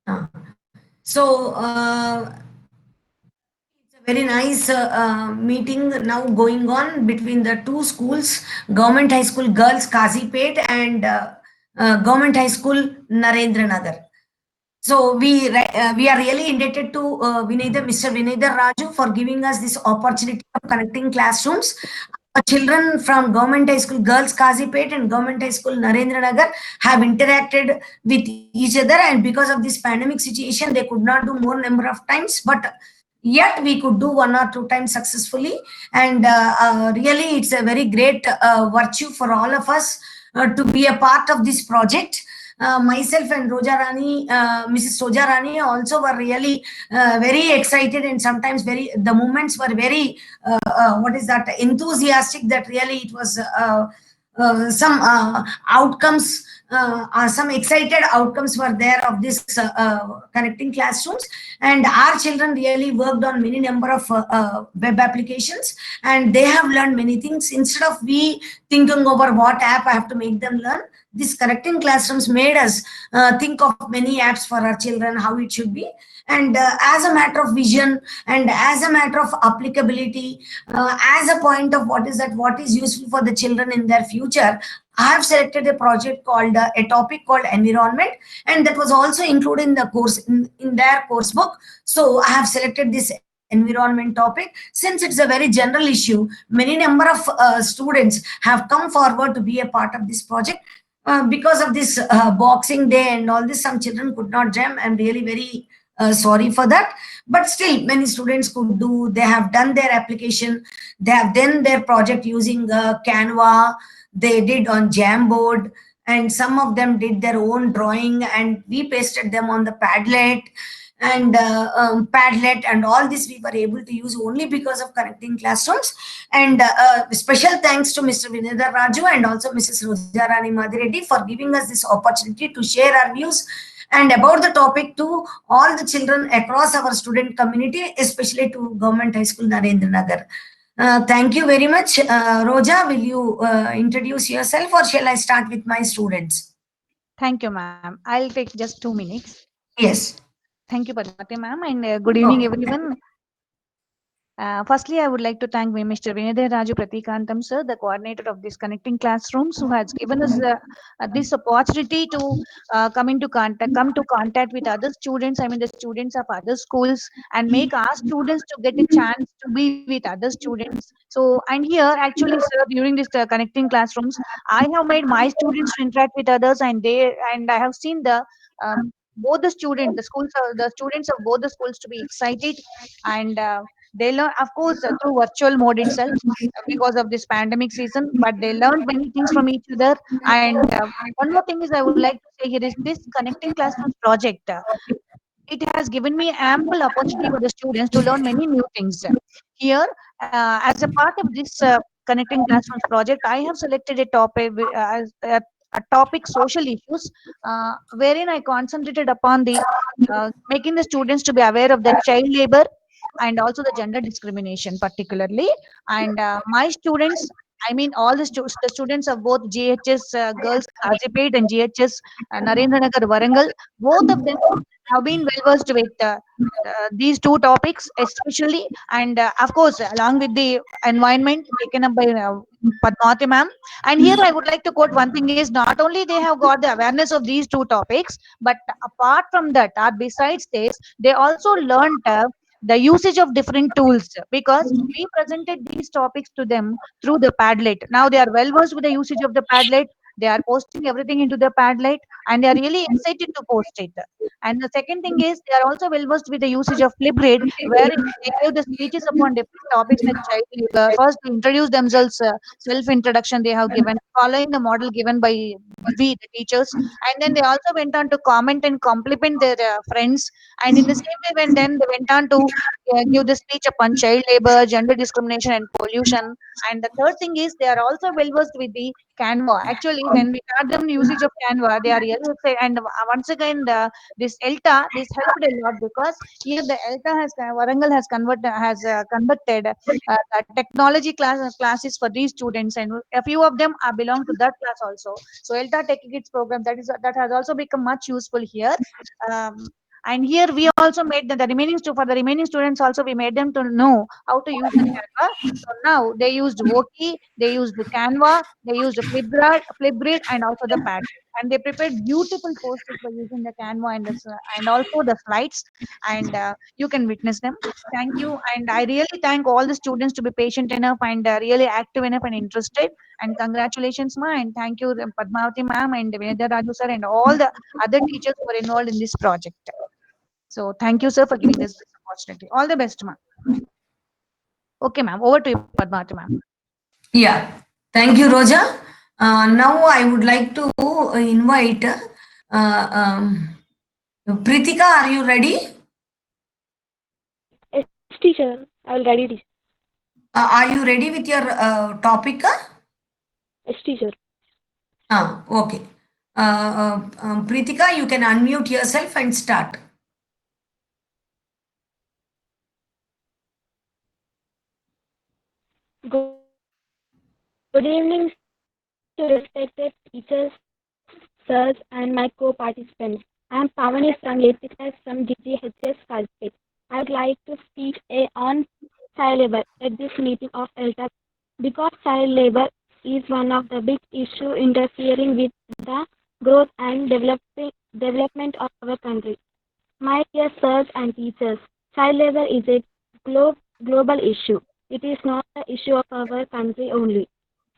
Uh, so, it's a very nice meeting now going on between the two schools, Government High School Girls Kazipet and Government High School Narendra Nagar. So we are really indebted to Mr. Vinayadar Raju for giving us this opportunity of connecting classrooms. Our children from Government High School Girls Kazipet and Government High School Narendra Nagar have interacted with each other, and because of this pandemic situation, they could not do more number of times, but yet we could do one or two times successfully. And really, it's a very great virtue for all of us to be a part of this project. Myself and Roja Rani, Mrs. Roja Rani also were really very excited, and sometimes the moments were very, what is that, enthusiastic, that really it was some outcomes, some excited outcomes were there of this connecting classrooms. And our children really worked on many number of web applications, and they have learned many things. Instead of we thinking over what app I have to make them learn, this connecting classrooms made us think of many apps for our children, how it should be. And as a matter of vision, and as a matter of applicability, as a point of what is that, what is useful for the children in their future, I have selected a project called a topic called environment, and that was also included in the course, in their course book. So I have selected this environment topic since it's a very general issue. Many number of students have come forward to be a part of this project. Because of this boxing day and all this, some children could not jam. I'm really very sorry for that. But still, many students could do. They have done their application. They have done their project using Canva. They did on Jamboard, and some of them did their own drawing, and we pasted them on the Padlet and Padlet, and all this we were able to use only because of connecting classrooms. And special thanks to Mr. Vinodar Raju and also Mrs. Rojarani Madhireddy for giving us this opportunity to share our views and about the topic to all the children across our student community, especially to Government High School Narendra Nagar. Thank you very much. Roja, will you introduce yourself, or shall I start with my students? Thank you, ma'am. I'll take just 2 minutes. Yes. Thank you, Padmati ma'am, and good evening, Okay. everyone. Firstly, I would like to thank Mr. Vinay Raju Pratikantam sir, the coordinator of this connecting classrooms, who has given us this opportunity to come to contact with other students. I mean, the students of other schools, and make our students to get a chance to be with other students. So, and here, actually, sir, during this connecting classrooms, I have made my students to interact with others, and I have seen the both the students, the students of both the schools to be excited and. They learn, of course, through virtual mode itself because of this pandemic season, but they learned many things from each other. And one more thing is I would like to say here is this connecting classrooms project. It has given me ample opportunity for the students to learn many new things. Here, as a part of this connecting classrooms project, I have selected a topic as a topic social issues, wherein I concentrated upon the making the students to be aware of the child labor and also the gender discrimination particularly. And my students, I mean all the students of both GHS girls Kazipet and GHS Narendra Nagar Warangal, both of them have been well versed with these two topics especially, and of course along with the environment taken up by Padmati ma'am. And here I would like to quote one thing is not only they have got the awareness of these two topics, but apart from that, or besides this, they also learned the usage of different tools, because we presented these topics to them through the Padlet. Now they are well versed with the usage of the Padlet. They are posting everything into the Padlet, and they are really excited to post it. And the second thing is they are also well versed with the usage of Flipgrid, where they gave the speeches upon different topics like child labor. First, they introduce themselves, self introduction they have given, following the model given by we, the teachers, and then they also went on to comment and compliment their friends. And in the same way, when then they went on to give the speech upon child labor, gender discrimination, and pollution. And the third thing is they are also well versed with the Canva. Actually, when we taught them the usage of Canva, they are really excited. And once again, this ELTA, this helped a lot, because here the ELTA has Warangal has conducted technology classes for these students, and a few of them are belong to that class also. So ELTA Tech Kids program, that has also become much useful here. Um, And here we also made the remaining for the remaining students also we made them to know how to use the Canva. So now they used Voki, they used the Canva, they used Flipgrid, and also the Pad. And they prepared beautiful posters by using the Canva and and also the slides. And you can witness them. Thank you, and I really thank all the students to be patient enough and really active enough and interested. And congratulations, ma, and thank you, Padmavati ma'am and Vinodya Raju sir and all the other teachers who were involved in this project. So thank you, sir, for giving us this opportunity. All the best, ma'am. Okay, ma'am. Over to you, Padmavati ma'am. Yeah, thank you, Roja. Now I would like to invite Pritika. Are you ready? Yes, teacher. I will ready this. Are you ready with your topic? Yes, teacher. Okay. Pritika, you can unmute yourself and start. Good evening to respected teachers, sirs, and my co-participants. I am Pavani from 8th class from GGHS Kalpit. I would like to speak on child labor at this meeting of ELTA because child labor is one of the big issues interfering with the growth and development of our country. My dear sirs and teachers, child labor is a global issue. It is not the issue of our country only.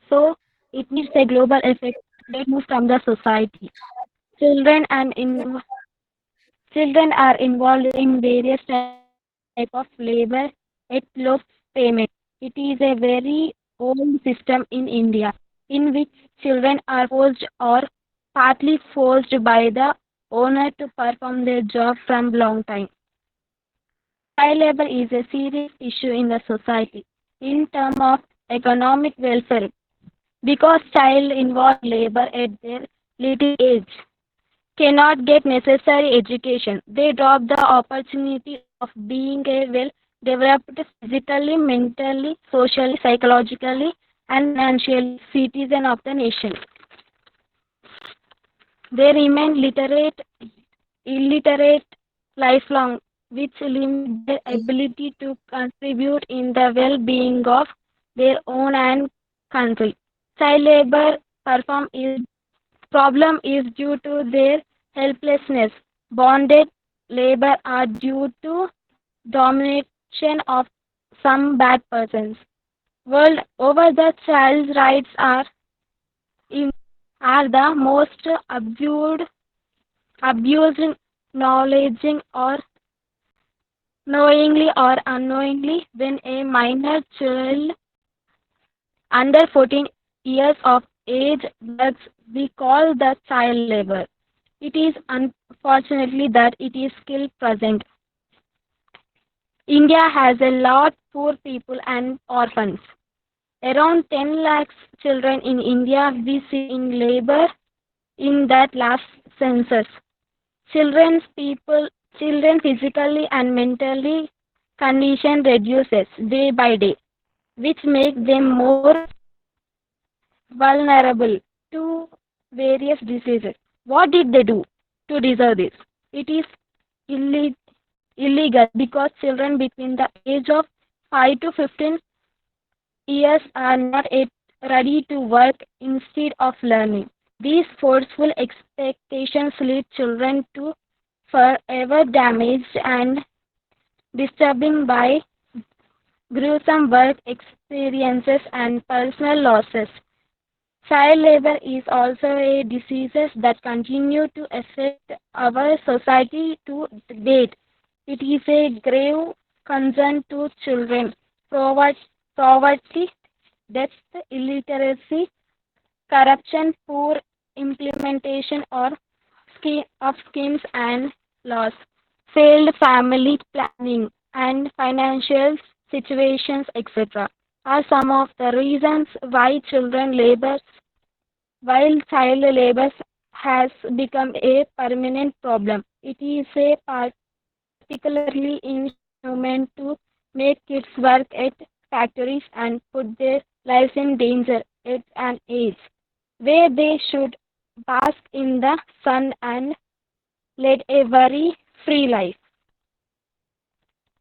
So it needs a global effect that moves from the society. Children and children are involved in various types of labor at low payment. It is a very old system in India in which children are forced or partly forced by the owner to perform their job from long time. Child labor is a serious issue in the society in terms of economic welfare because child involved labor at their little age cannot get necessary education. They drop the opportunity of being a well developed physically, mentally, socially, psychologically, and financially citizen of the nation. They remain illiterate lifelong, which limit their ability to contribute in the well-being of their own and country. Child labor problem is due to their helplessness. Bonded labor are due to domination of some bad persons. World over the child's rights in, are the most abused or knowingly or unknowingly when a minor child under 14 years of age works we call the child labor. It is unfortunately that it is still present. India has a lot poor people and orphans. Around 10 lakhs children in India we see in labor in that last census. Children's people children physically and mentally condition reduces day by day, which makes them more vulnerable to various diseases. What did they do to deserve this? It is ille- illegal because children between the age of 5 to 15 years are not yet ready to work instead of learning. These forceful expectations lead children to forever damaged and disturbing by gruesome work experiences and personal losses. Child labor is also a disease that continue to affect our society to date. It is a grave concern to children. Poverty, death, illiteracy, corruption, poor implementation of schemes and laws, failed family planning, and financial situations, etc., are some of the reasons why child labor has become a permanent problem. It is particularly inhuman to make kids work at factories and put their lives in danger at an age where they should bask in the sun and lead a free life.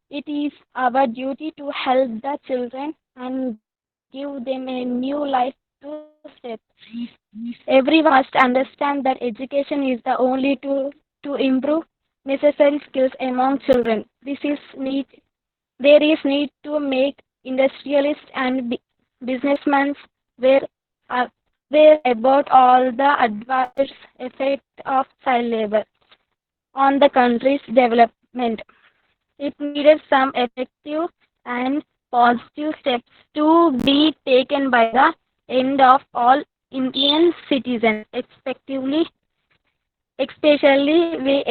It is our duty to help the children and give them a new life to step. Everyone must understand that education is the only tool to improve necessary skills among children. There is need to make industrialists and businessmen aware, aware about all the adverse effects of child labor on the country's development. It needed some effective and positive steps to be taken by the end of all Indian citizens, especially expect, we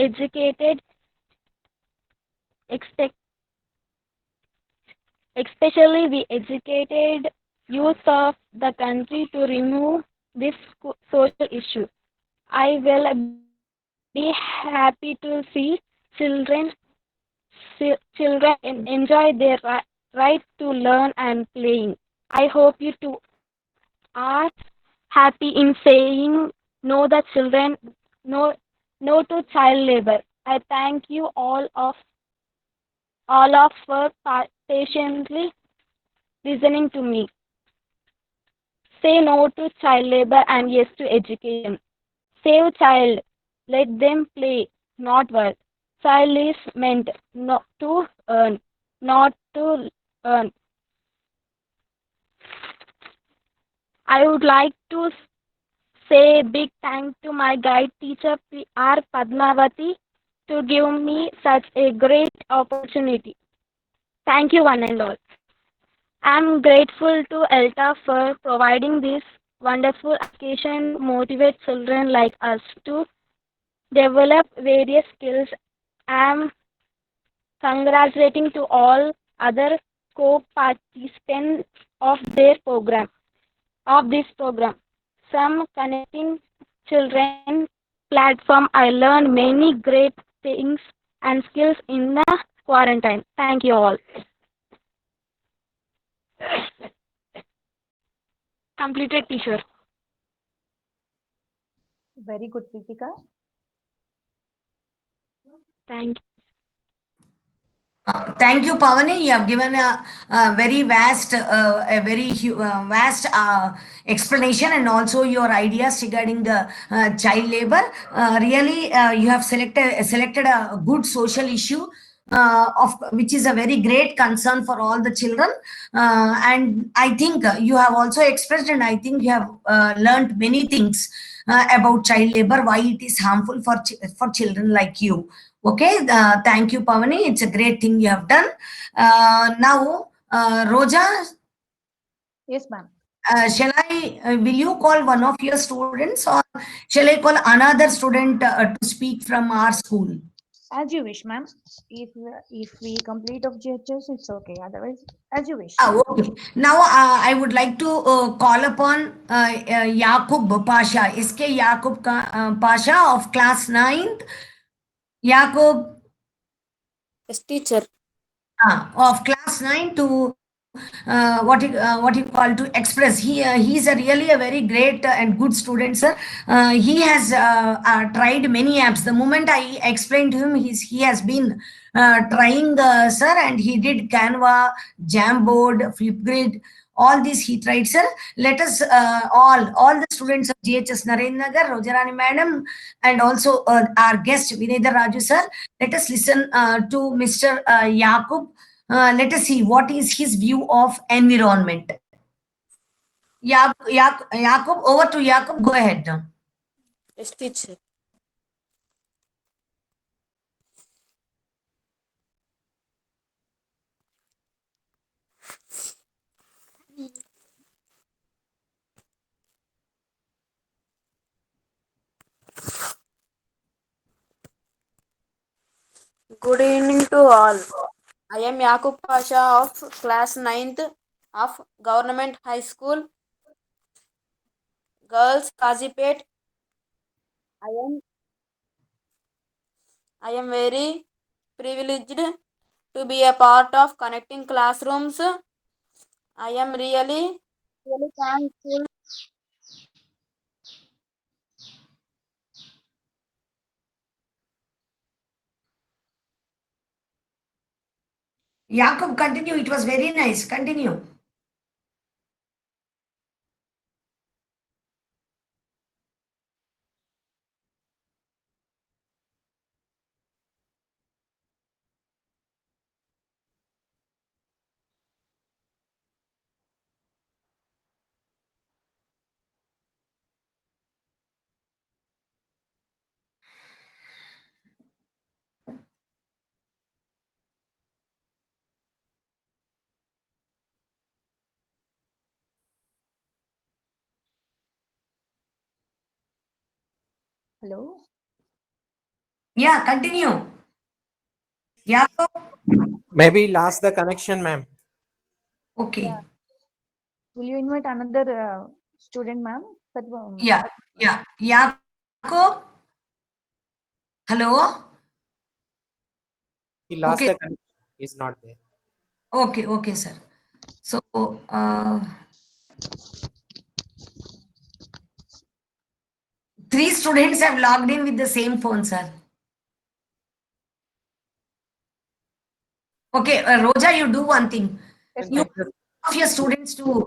educated youth of the country to remove this social issue. I will be happy to see children enjoy their right to learn and playing. I hope you two are happy in saying no the children no no to child labor. I thank you all of for patiently listening to me. Say no to child labor and yes to education. Save child. Let them play, not work. Child is meant not to earn, not to earn. I would like to say big thank to my guide teacher R. Padmavati to give me such a great opportunity. Thank you one and all. I'm grateful to ELTA for providing this wonderful occasion to motivate children like us to develop various skills. I'm congratulating to all other co-participants of this program. Some connecting children platform. I learned many great things and skills in the quarantine. Thank you all. Completed, teacher. Very good, Pritika. Thank you. Thank you, Pavani. You have given a very vast, vast explanation and also your ideas regarding the child labor. Really, you have selected a good social issue. Of which is a very great concern for all the children, and I think you have also expressed, and I think you have learned many things about child labor, why it is harmful for for children like you. Okay, thank you, Pavani. It's a great thing you have done. Now, Roja, Yes, ma'am. will you call one of your students or shall I call another student to speak from our school? As you wish, ma'am. If we complete of GHS, it's okay. Otherwise, as you wish. Okay. Now, I would like to call upon Yakub Pasha, SK Yakub Pasha of class 9th. Yakub, Yes, teacher. of class 9 to what you call to express. He's a really a very great and good student, sir. He has tried many apps. The moment I explained to him, he has been trying, sir, and he did Canva, Jamboard, Flipgrid. All these he tried, sir. Let us all the students of GHS Narendra Nagar, Rojarani madam, and also our guest Vinedha Raju sir. Let us listen to Mr. Yakub. Let us see what is his view of environment. Yakub, over to Yakub. Go ahead. Yes, teacher. Good evening to all. I am Yakub Pasha of class 9th of Government High School, Girls, Kazipet. I am very privileged to be a part of connecting classrooms. I am really thankful. Yakub, continue. It was very nice. Continue. Hello. Yeah, continue. Yakub. Maybe lost the connection, ma'am. Okay. Will you invite another student, ma'am? Yeah. Yeah. Yakub. Hello. He lost Okay. the connection. He's not there. Okay. Okay, sir. So, three students have logged in with the same phone, sir. Okay, Roja, you do one thing. Yes, You ma'am. ask your students to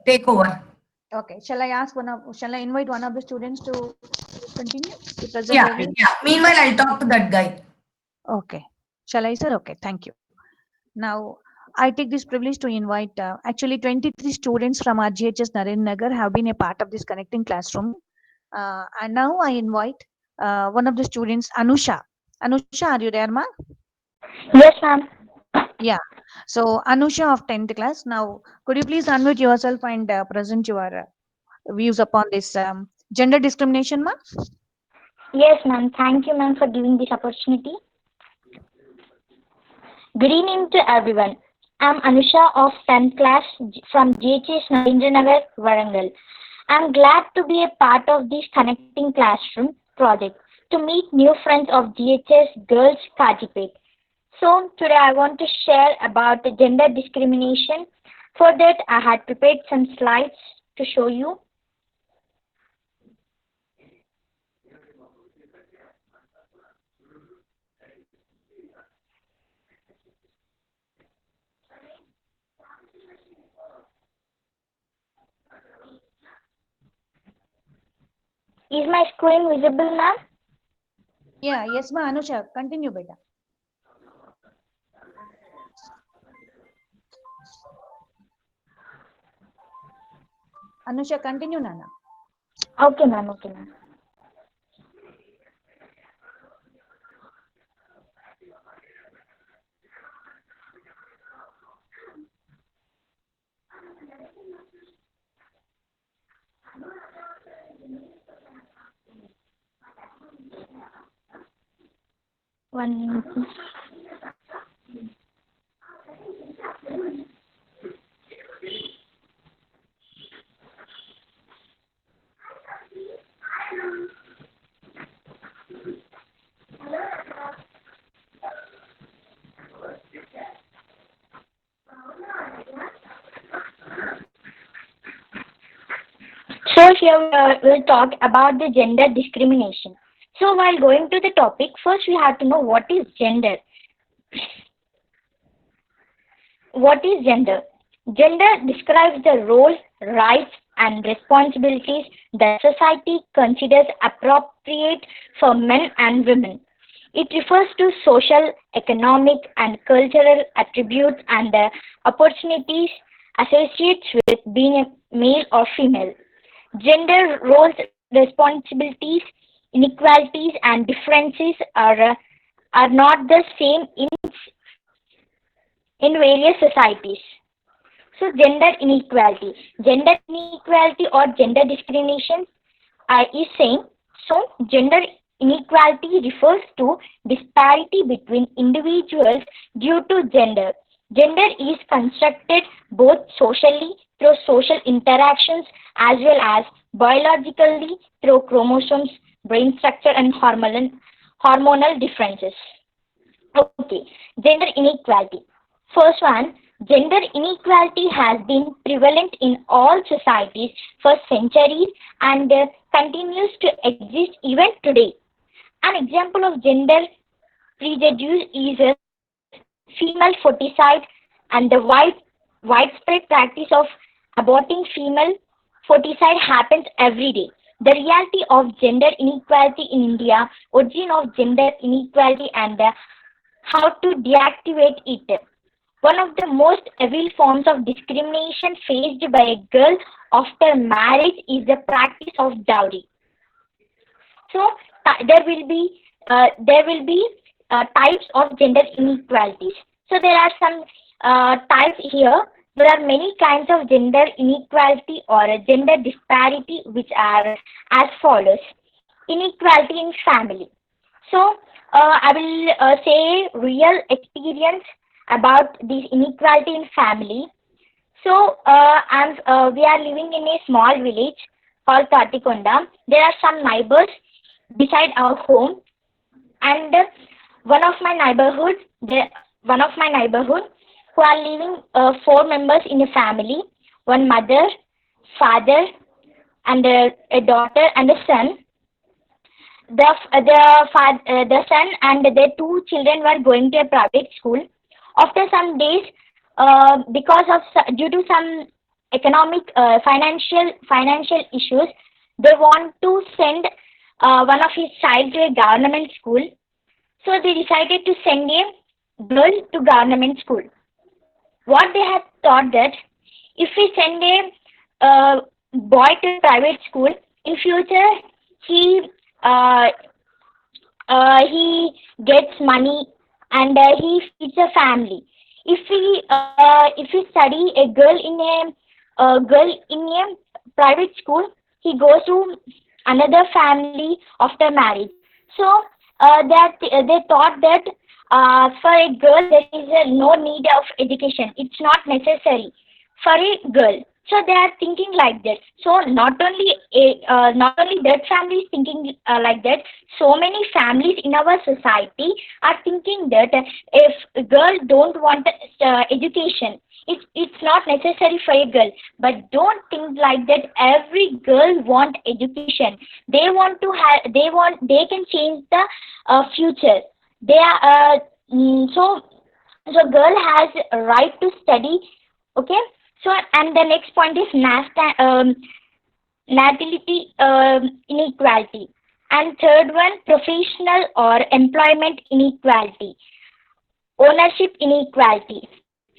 take over. Okay. Shall I invite one of the students to continue to present Yeah, their views? yeah. Meanwhile, I'll talk to that guy. Okay. Shall I, sir? Okay. Thank you. Now, I take this privilege to invite actually 23 students from RGHS Narendra Nagar have been a part of this connecting classroom. And now I invite one of the students, Anusha. Anusha, are you there, ma? Yes, ma'am. Yeah. So, Anusha of 10th class. Now, could you please unmute yourself and present your views upon this gender discrimination, ma? Yes, ma'am. Thank you, ma'am, for giving this opportunity. Good evening to everyone. I'm Anusha of 10th class from GHS Narendranagar, Varangal. I'm glad to be a part of this Connecting Classroom project to meet new friends of GHS Girls Kajipet. So today I want to share about the gender discrimination. For that I had prepared some slides to show you. Is my screen visible, ma'am? Yeah, yes, ma. Anusha, continue, beta. Anusha, continue, Nana. Okay, ma'am. Okay, ma'am. One minute. So here we'll talk about the gender discrimination. So while going to the topic, first we have to know what is gender. What is gender? Gender describes the roles, rights, and responsibilities that society considers appropriate for men and women. It refers to social, economic, and cultural attributes and the opportunities associated with being a male or female. Gender roles, responsibilities, inequalities, and differences are not the same in various societies. So, gender inequality. Gender inequality or gender discrimination is saying gender inequality refers to disparity between individuals due to gender. Gender is constructed both socially through social interactions as well as biologically through chromosomes, brain structure, and hormonal differences. Okay, gender inequality. First one, gender inequality has been prevalent in all societies for centuries and continues to exist even today. An example of gender prejudice is female foeticide and the widespread practice of aborting female foeticide happens every day. The reality of gender inequality in India, origin of gender inequality and how to deactivate it. One of the most evil forms of discrimination faced by a girl after marriage is the practice of dowry. So there will be types of gender inequalities. So there are some types here. There are many kinds of gender inequality or gender disparity which are as follows. Inequality in family. So I will say real experience about this inequality in family. So we are living in a small village called Tatikonda. There are some neighbors beside our home, and one of my neighborhood who are living 4 members in a family, one mother, father, and a daughter and a son. The son and their 2 children were going to a private school. After some days, due to some economic financial issues, they want to send one of his child to a government school. So they decided to send a girl to government school. What they had thought that if we send a boy to private school, in future he gets money and he feeds a family. If we study a girl in a private school, he goes to another family after marriage. So they thought that for a girl there is no need of education. It's not necessary for a girl. So they are thinking like that. So not only that family is thinking like that. So many families in our society are thinking that if a girl don't want education, it's not necessary for a girl. But don't think like that. Every girl want education. They can change the future. They are so girl has a right to study. Okay. So and the next point is natality inequality, and third one professional or employment inequality, ownership inequality,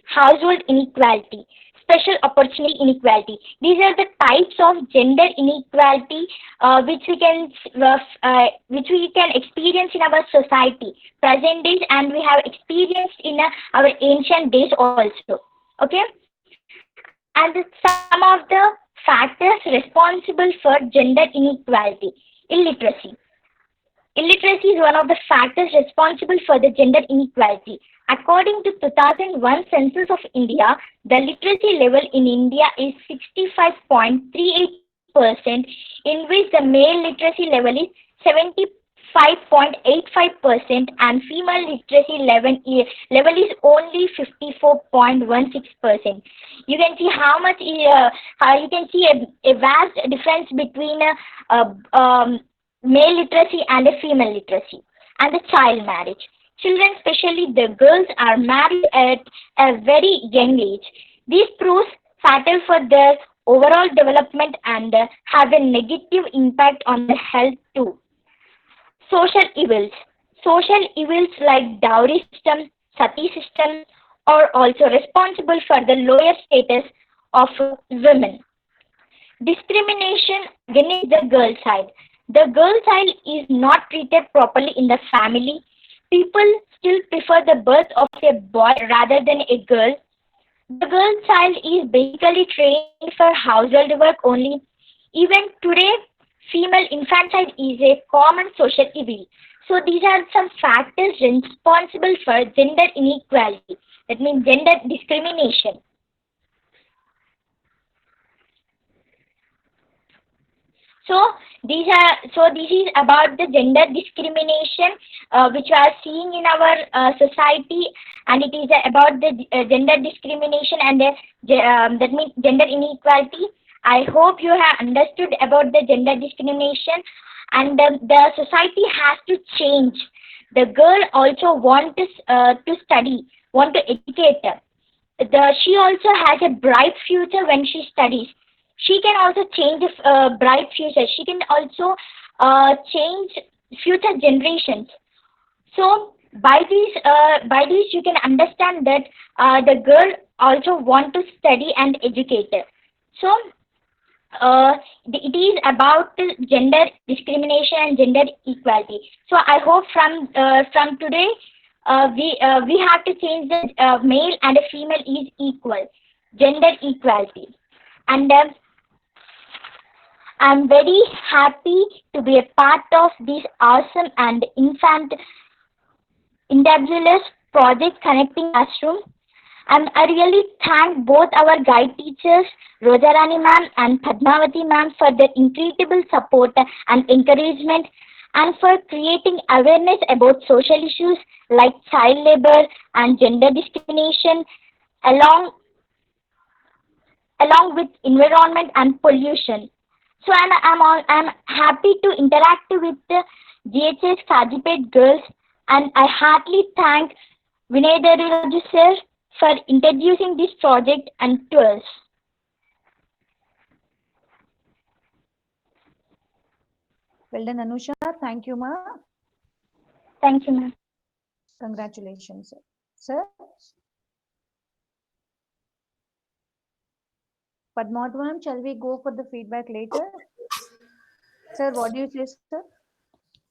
household inequality, special opportunity inequality. These are the types of gender inequality which we can experience in our society present days, and we have experienced in our ancient days also. Okay. And some of the factors responsible for gender inequality. Illiteracy. Illiteracy is one of the factors responsible for the gender inequality. According to 2001 Census of India, the literacy level in India is 65.38%, in which the male literacy level is 75.85% and female literacy level is only 54.16%. You can see how much you can see a vast difference between male literacy and a female literacy. And the child marriage. Children, especially the girls, are married at a very young age. This proves fatal for their overall development and have a negative impact on the health too. Social evils. Social evils like dowry system, sati system are also responsible for the lower status of women. Discrimination against the girl child. The girl child is not treated properly in the family. People still prefer the birth of a boy rather than a girl. The girl child is basically trained for household work only. Even today, female infanticide is a common social evil. So these are some factors responsible for gender inequality. That means gender discrimination. So this is about the gender discrimination which we are seeing in our society, and it is about the gender discrimination and that means gender inequality. I hope you have understood about the gender discrimination, and the society has to change. the girl also to study, want to educate her. She also has a bright future when she studies. She can also change bright future. She can also change future generations. So by these you can understand that the girl also want to study and educate her. So it is about gender discrimination and gender equality. So I hope from today we have to change the male and a female is equal, gender equality, and I'm very happy to be a part of this awesome and indabulous project connecting classroom. And I really thank both our guide teachers, Rojarani ma'am and Padmavati ma'am, for their incredible support and encouragement, and for creating awareness about social issues like child labor and gender discrimination, along with environment and pollution. So I'm happy to interact with the GHS Kajipet girls, and I heartily thank Vinay Raju sir for introducing this project and to us. Well done, Anusha. Thank you, ma. Thank you, ma'am. Congratulations, sir. Padmavati ma'am, shall we go for the feedback later? Sir, what do you say, sir?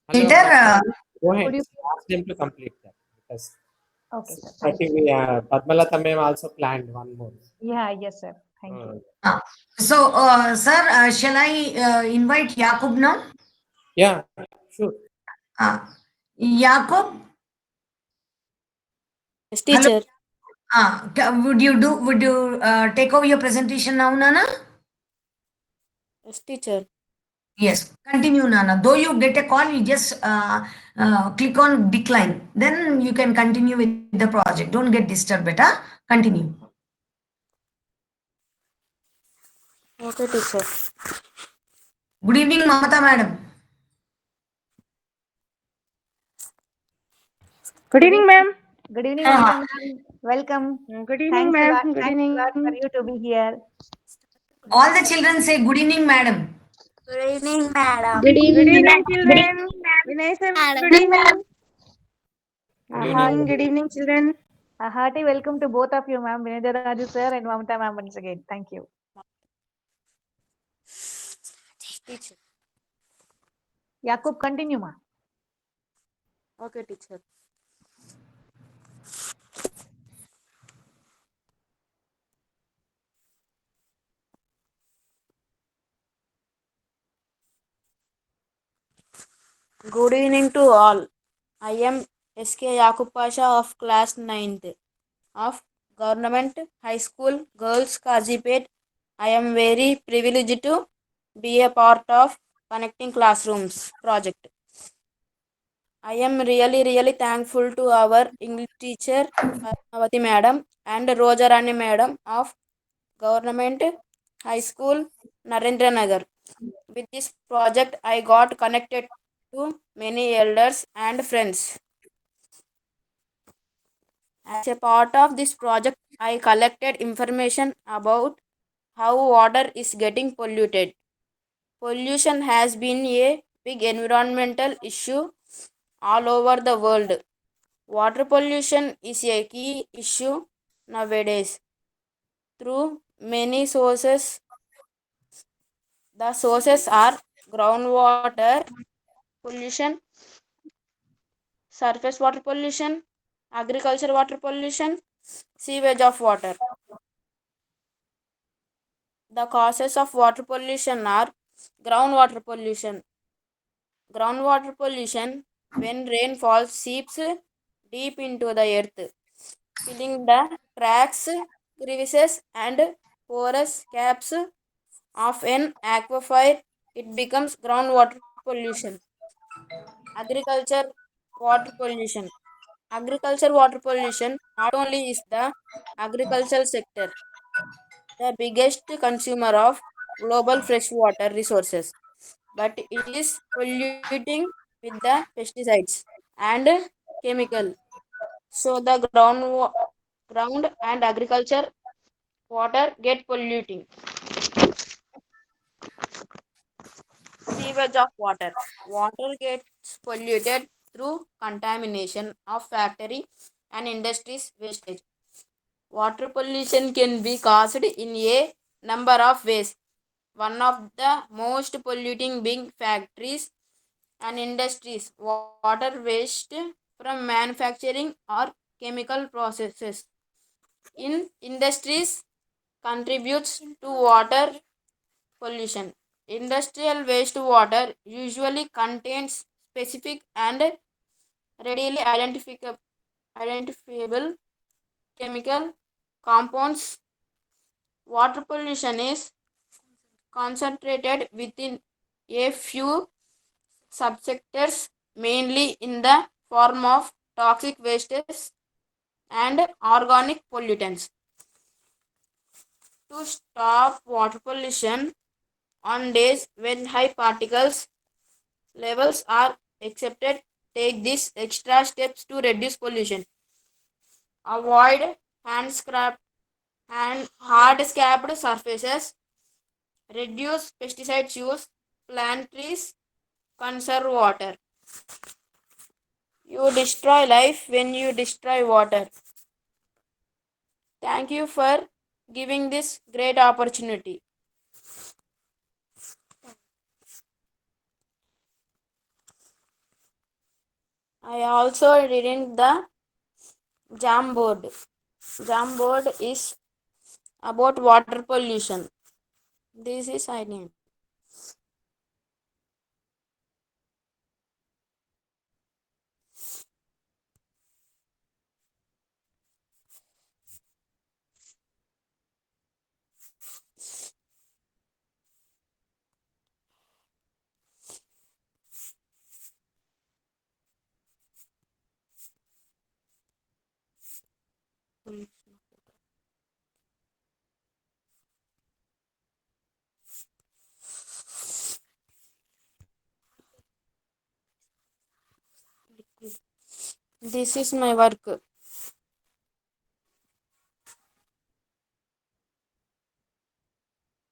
Hello, Later, go ahead. Could you- Ask them to complete that because Okay, sir. I think Padmalata ma'am also planned one more. Yeah, yes, sir. Thank you. so, sir, shall I invite Yakub now? Yeah, sure. Yakub, Yes, teacher. would you take over your presentation now, Nana? Yes, teacher. Yes, continue, Nana. Though you get a call, you just click on decline. Then you can continue with the project. Don't get disturbed, beta. Continue. Okay, teacher. Good evening, Mamata madam. Good evening, ma'am. Good evening, Uh, Mamata ma'am. Welcome. Good evening, Thanks a lot. ma'am. Good Thanks a lot evening. for you to be here. All the children say good evening, madam. Good evening, madam. Good evening, Good children. evening, Vinay sir, ma'am. good evening. Good Good evening. evening, good evening, children. A hearty welcome to both of you, ma'am. Vinay Raju sir and Mamata ma'am once again. Thank you. Teacher. Yakub, continue, ma. Okay, teacher. Good evening to all. I am SK Yakub Pasha of class 9th of Government High School Girls Kazipet. I am very privileged to be a part of Connecting Classrooms project. I am really thankful to our English teacher Padmavati madam and Rojarani madam of Government High School Narendra Nagar. With this project, I got connected to many elders and friends. As a part of this project, I collected information about how water is getting polluted. Pollution has been a big environmental issue all over the world. Water pollution is a key issue nowadays. Through many sources, the sources are groundwater pollution, surface water pollution, agriculture water pollution, sewage of water. The causes of water pollution are groundwater pollution. Groundwater pollution, when rainfall seeps deep into the earth, filling the cracks, crevices, and porous caps of an aquifer, it becomes groundwater pollution. Agriculture water pollution. Agriculture water pollution not only is the agricultural sector the biggest consumer of global freshwater resources, but it is polluting with the pesticides. and chemical. So the ground and agriculture water get polluting. Sewage of water. Water gets polluted through contamination of factory and industries wastage. Water pollution can be caused in a number of ways. One of the most polluting being factories and industries. Water waste from manufacturing or chemical processes in industries contributes to water pollution. Industrial wastewater usually contains specific and readily identifiable chemical compounds. Water pollution is concentrated within a few subsectors, mainly in the form of toxic wastes and organic pollutants. To stop water pollution on days when high particles levels are accepted, take these extra steps to reduce pollution. Avoid hand scrap and hard scraped surfaces. Reduce pesticide use. Plant trees. Conserve water. You destroy life when you destroy water. Thank you for giving this great opportunity. I also reading the Jamboard. Jamboard is about water pollution. This is I name. This is my work. This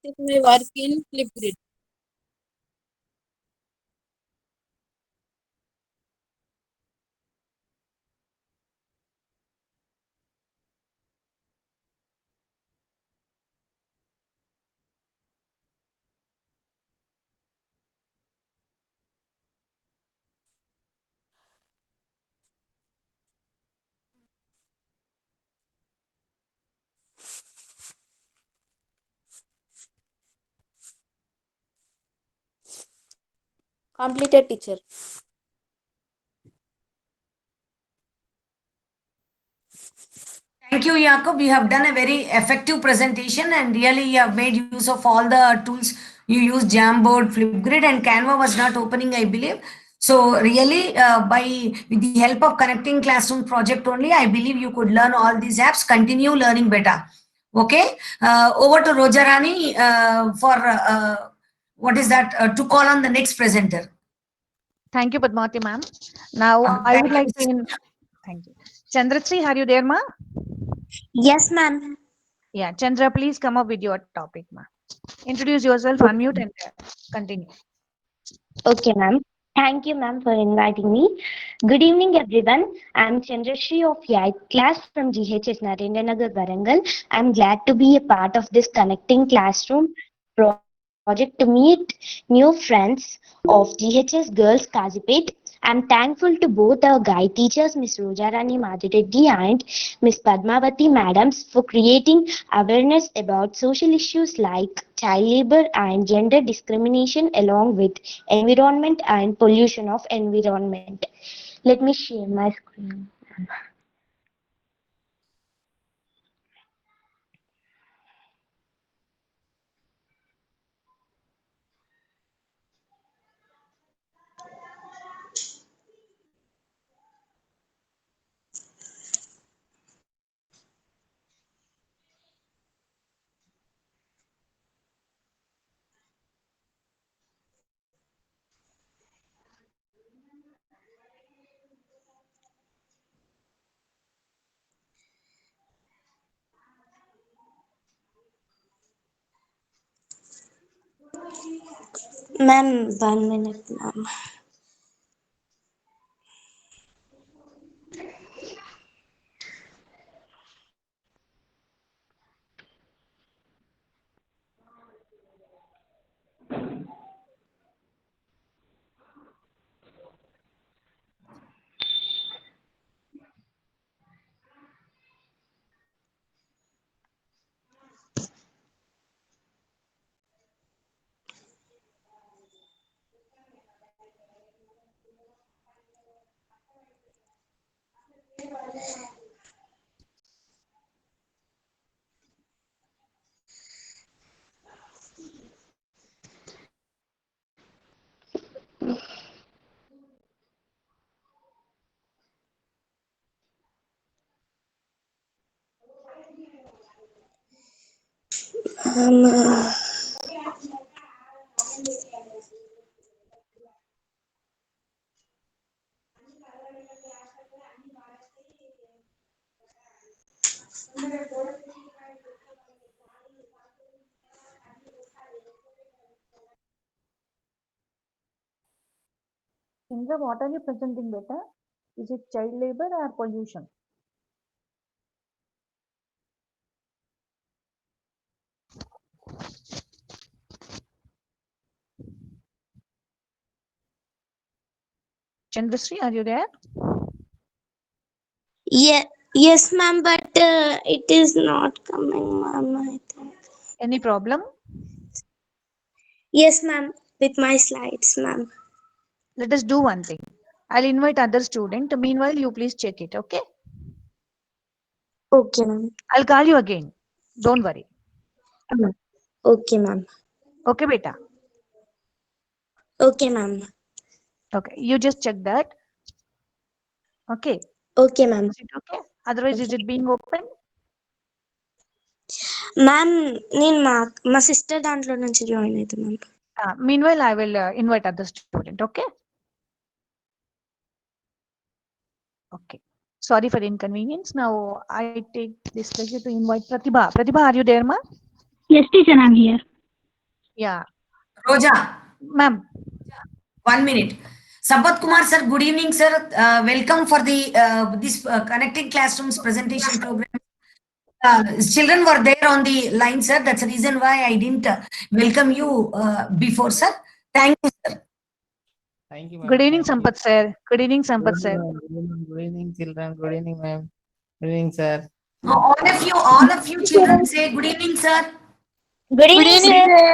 is my work in Flipgrid. Completed, teacher. Thank you, Jacob. You have done a very effective presentation and really you have made use of all the tools. You used Jamboard, Flipgrid, and Canva was not opening, I believe. So really, with the help of connecting classroom project only, I believe you could learn all these apps, continue learning better. Okay. Over to Rojarani for what is that to call on the next presenter. Thank you, Padmavati ma'am. Now I would like to thank you. Chandrasri, are you there, ma? Yes, ma'am. Yeah, Chandra, please come up with your topic, ma. Introduce yourself, unmute, and continue. Okay, ma'am. Thank you, ma'am, for inviting me. Good evening, everyone. I'm Chandrashri of 8th class from GHS Narendranagar, Varangal. I'm glad to be a part of this connecting classroom project to meet new friends of GHS Girls Kazipet. I'm thankful to both our guide teachers, Miss Rojarani Madhireddy and Miss Padmavati madams, for creating awareness about social issues like child labor and gender discrimination along with environment and pollution of environment. Let me share my screen. Ma'am, 1 minute, ma'am. Ma'am, Indra, what are you presenting, beta? Is it child labor or pollution? Chandrasri, are you there? yes, ma'am, but it is not coming, ma'am, I think. Any problem? Yes, ma'am, with my slides, ma'am. Let us do one thing. I'll invite other student. Meanwhile, you please check it, okay? Okay, ma'am. I'll call you again. Don't worry. Okay, ma'am. Okay, beta? Okay, ma'am. Okay, you just check that. Okay. Okay, ma'am. Is it okay? Otherwise, is it being open? Ma'am నేను మా sister దాంట్లో నుంచి join అవుతాను ma'am. Meanwhile, I will invite other student, okay? Okay. Sorry for inconvenience. Now, I take this pleasure to invite Pratibha. Pratibha, are you there, ma? Yes, teacher, I'm here. Yeah. Roja, Ma'am. 1 minute. Sabat Kumar sir, good evening sir. Welcome for the this connecting classrooms presentation program. Children were there on the line, sir. That's the reason why I didn't welcome you before, sir. Thank you, sir. Thank you, ma'am. Good evening, Thank you. Sampath sir. Good evening, Good Sampath sir. evening, ma'am. Good evening, children. Good evening, ma'am. Good evening, sir. All of you children say good evening, sir. Good evening, sir.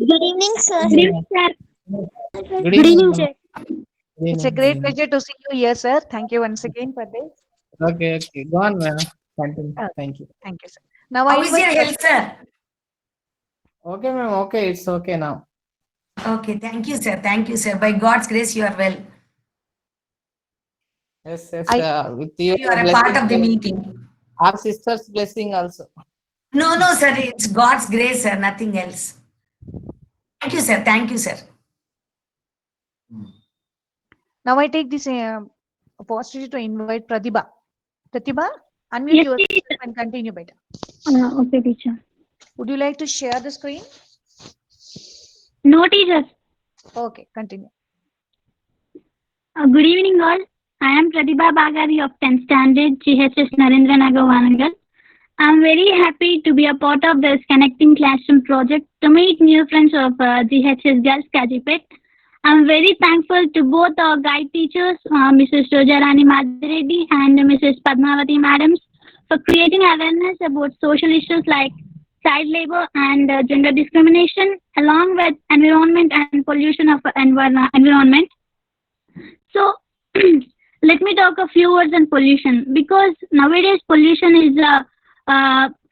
Good evening sir. Good evening, sir. Good good evening, evening ma'am. Sir. Good It's a evening. great pleasure to see you here, sir. Thank you once again for this. Okay, okay. Go on, ma'am. Continue. Thank you. Thank you, sir. Now, How I is your invite health, sir? Okay, ma'am. Okay, it's okay now. Okay, thank you, sir. Thank you, sir. By God's grace, you are well. Yes, yes. With You your are a part blessing, of the meeting. our sister's blessing also. No, sir. It's God's grace, sir. Nothing else. Thank you, sir. Thank you, sir. Now I take this opportunity to invite Pratibha. Pratibha, unmute Yes, yourself teacher. and continue better. Okay, teacher. Would you like to share the screen? No, teacher. Okay, continue. Good evening, all. I am Pratibha Bagari of 10th Standard, GHS Narendra Nagar, Warangal. I am very happy to be a part of this Connecting Classroom project to meet new friends of GHS Girls Kajipet. I am very thankful to both our guide teachers, Mrs. Rojarani Madhireddy and Mrs. Padmavati Madams, for creating awareness about social issues like child labor and gender discrimination, along with environment and pollution of environment. So, let me talk a few words on pollution, because nowadays pollution is a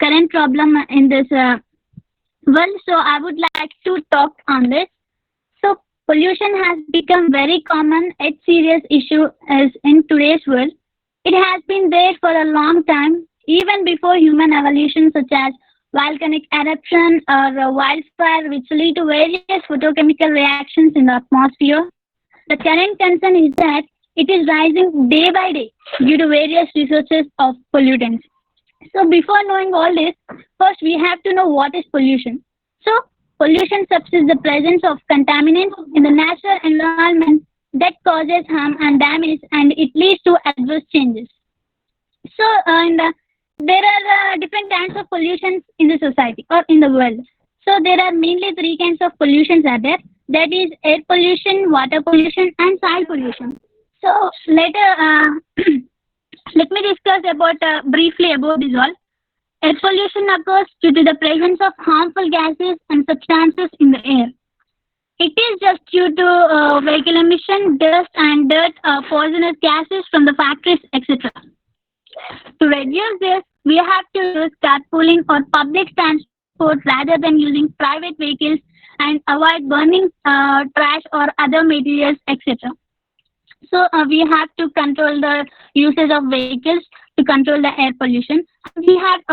current problem in this world. So, I would like to talk on this. So, pollution has become very common and serious issue as in today's world. It has been there for a long time, even before human evolution, such as volcanic eruption or wildfire, which lead to various photochemical reactions in the atmosphere. The current concern is that it is rising day by day due to various resources of pollutants. So before knowing all this, first we have to know what is pollution. So pollution substitutes the presence of contaminants in the natural environment that causes harm and damage, and it leads to adverse changes. So, there are different kinds of pollutions in the society or in the world. So, there are mainly three kinds of pollutions are there. That is air pollution, water pollution, and soil pollution. So, let me discuss about briefly about this all. Air pollution occurs due to the presence of harmful gases and substances in the air. It is just due to vehicle emission, dust and dirt, poisonous gases from the factories, etc. To reduce this, we have to use carpooling or public transport rather than using private vehicles and avoid burning trash or other materials, etc. So we have to control the usage of vehicles to control the air pollution. We have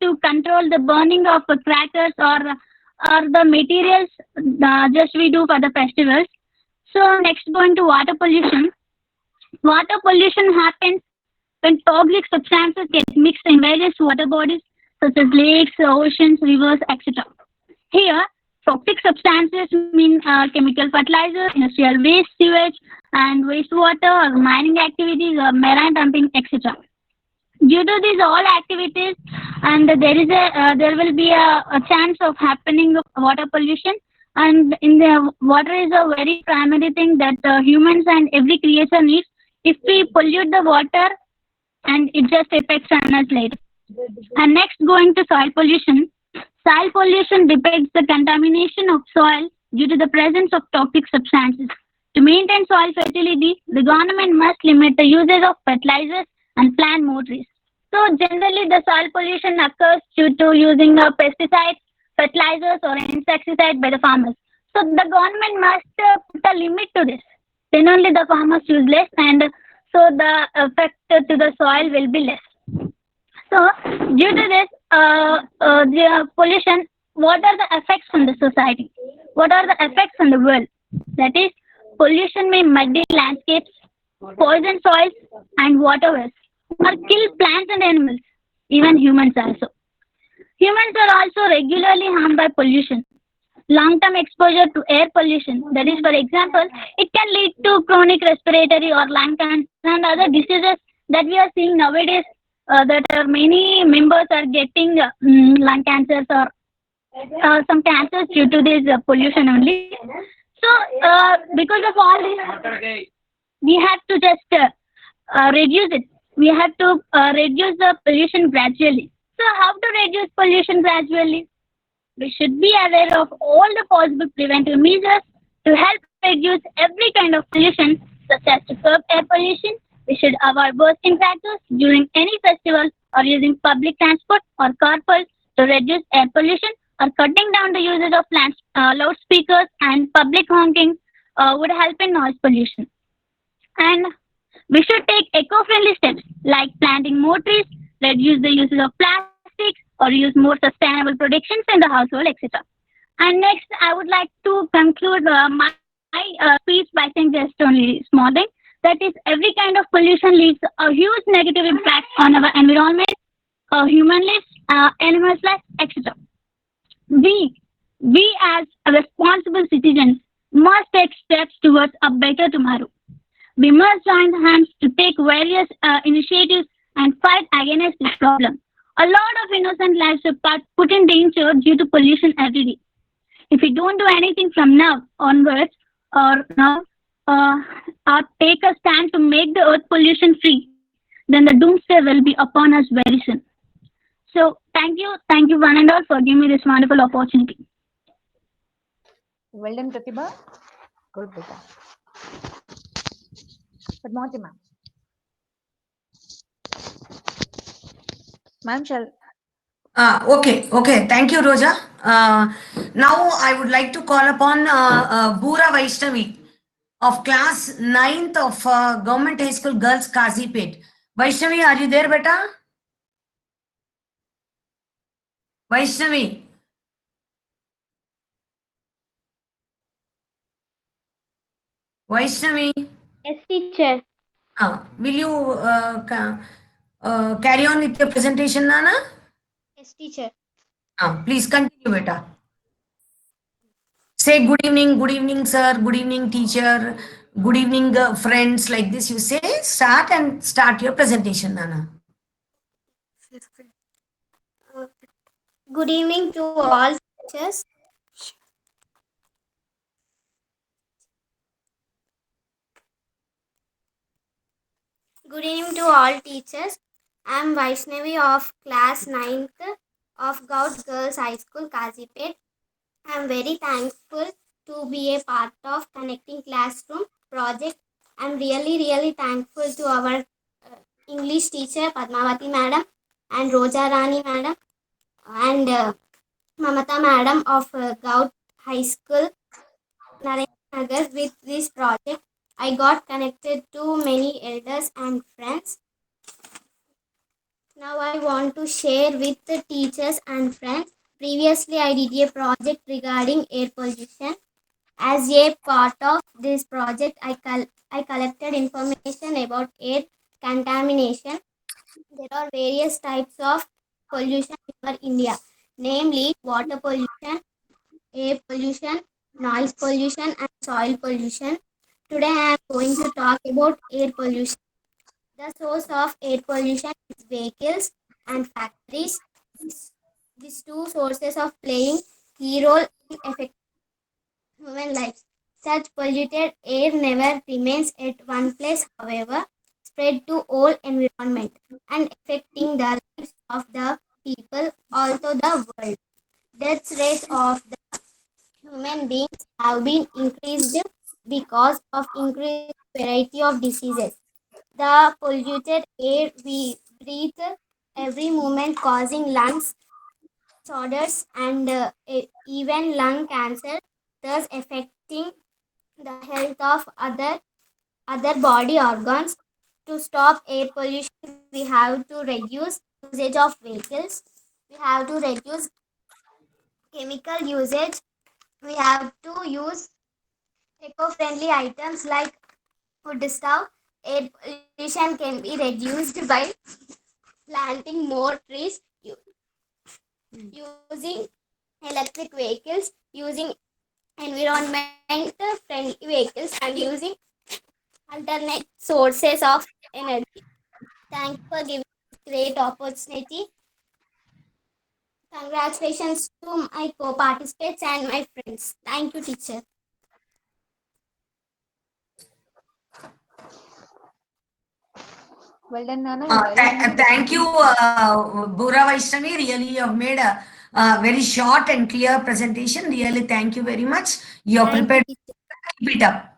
to control the burning of crackers or the materials just we do for the festivals. So next going to water pollution. Water pollution happens when toxic substances get mixed in various water bodies such as lakes, oceans, rivers, etc. Here, toxic substances mean chemical fertilizers, industrial waste, sewage, and wastewater, or mining activities, or marine dumping, etc. Due to these all activities, and there will be a chance of happening of water pollution. And in the water is a very primary thing that humans and every creature needs. If we pollute the water, and it just affects on us later. And next, going to soil pollution. Soil pollution depicts the contamination of soil due to the presence of toxic substances. To maintain soil fertility, the government must limit the usage of fertilizers and plant more trees. So generally, the soil pollution occurs due to using pesticides, fertilizers, or insecticides by the farmers. So the government must put a limit to this. Then only the farmers use less, and so the effect to the soil will be less. So due to this the pollution, what are the effects on the society? What are the effects on the world? That is, pollution may muddy landscapes, poison soils and waterways, or kill plants and animals, even humans also. Humans are also regularly harmed by pollution. Long-term exposure to air pollution, that is, for example, it can lead to chronic respiratory or lung cancer and other diseases that we are seeing nowadays, that many members are getting lung cancers or some cancers due to this pollution only. So, because of all this, we have to just reduce it. We have to reduce the pollution gradually. So, how to reduce pollution gradually? We should be aware of all the possible preventive measures to help reduce every kind of pollution, such as to curb air pollution. We should avoid bursting crackers during any festival or using public transport or carpool to reduce air pollution, or cutting down the usage of loudspeakers and public honking would help in noise pollution. And we should take eco-friendly steps like planting more trees, reduce the usage of plastics, or use more sustainable productions in the household, etc. And next, I would like to conclude my speech by saying just only small thing. That is, every kind of pollution leaves a huge negative impact on our environment, human lives, animals' lives, etc. We as responsible citizens must take steps towards a better tomorrow. We must join hands to take various initiatives and fight against this problem. A lot of innocent lives are put in danger due to pollution every day. If we don't do anything from now onwards, or take a stand to make the earth pollution free, then the doomsday will be upon us very soon. So thank you one and all for giving me this wonderful opportunity. Well done, Pratibha. Good, Beta. Padmavati ma'am. Ma'am, Okay. Thank you, Roja. Now I would like to call upon Bura Vaishnavi of class 9th of Government High School Girls, Kazipet. Vaishnavi, are you there, beta? Vaishnavi. Vaishnavi. Yes, teacher. Will you carry on with your presentation, Nana? Yes, teacher. Please continue, beta. Say good evening, sir, good evening, teacher, good evening, friends. Like this, you say, start your presentation, Nana. Good evening to all teachers. Good evening to all teachers. I am Vaishnavi of class 9th of Gaud Girls High School, Kazipet. I am very thankful to be a part of Connecting Classroom project. I am really thankful to our English teacher Padmavati madam and Roja Rani madam and Mamata madam of Gaud High School, Narendra Nagar. With this project, I got connected to many elders and friends. Now I want to share with the teachers and friends. Previously, I did a project regarding air pollution. As a part of this project, I collected information about air contamination. There are various types of pollution in India, namely water pollution, air pollution, noise pollution, and soil pollution. Today, I am going to talk about air pollution. The source of air pollution is vehicles and factories. These two sources of playing key role in affecting human lives. Such polluted air never remains at one place, however, spread to all environment and affecting the lives of the people, also the world. Death rate of the human beings have been increased because of increased variety of diseases. The polluted air we breathe every moment causing lungs disorders and even lung cancer, thus affecting the health of other body organs. To stop air pollution, we have to reduce usage of vehicles. We have to reduce chemical usage. We have to use eco-friendly items like wood stove. Air pollution can be reduced by planting more trees, using electric vehicles, using environment friendly vehicles, and using alternate sources of energy. Thank you for giving this great opportunity. Congratulations to my co-participants and my friends. Thank you, teacher. Well done, Nana. And Thank you, Bura Vaishnavi. Really, you have made a very short and clear presentation. Really, thank you very much. You have Thank prepared. you, teacher. Keep it up.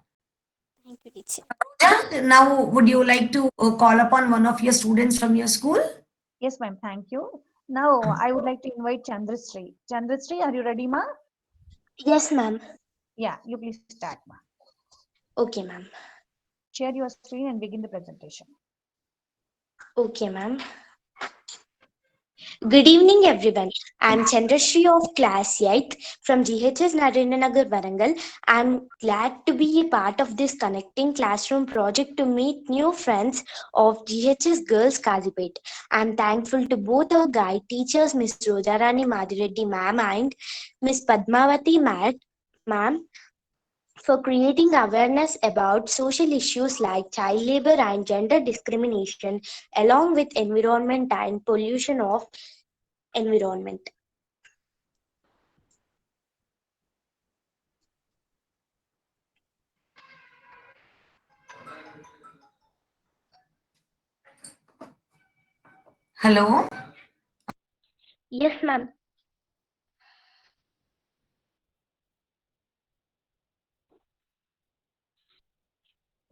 Thank you, teacher. Pooja, now, would you like to call upon one of your students from your school? yes, ma'am. Thank you. Now I would like to invite Chandrasri. Chandrasri, are you ready, ma? Yes, ma'am. Yeah, you please start, ma. Okay, ma'am. Share your screen and begin the presentation. Okay, ma'am. Good evening, everyone. I'm Chandrashri of Class 8 from GHS Narendra Nagar, Warangal. I'm glad to be a part of this Connecting Classroom project to meet new friends of GHS Girls Kazipet. I'm thankful to both our guide teachers, Miss Rojarani Madhireddy ma'am and Miss Padmavati ma'am, for creating awareness about social issues like child labor and gender discrimination, along with environment and pollution of environment. Hello. Yes, ma'am.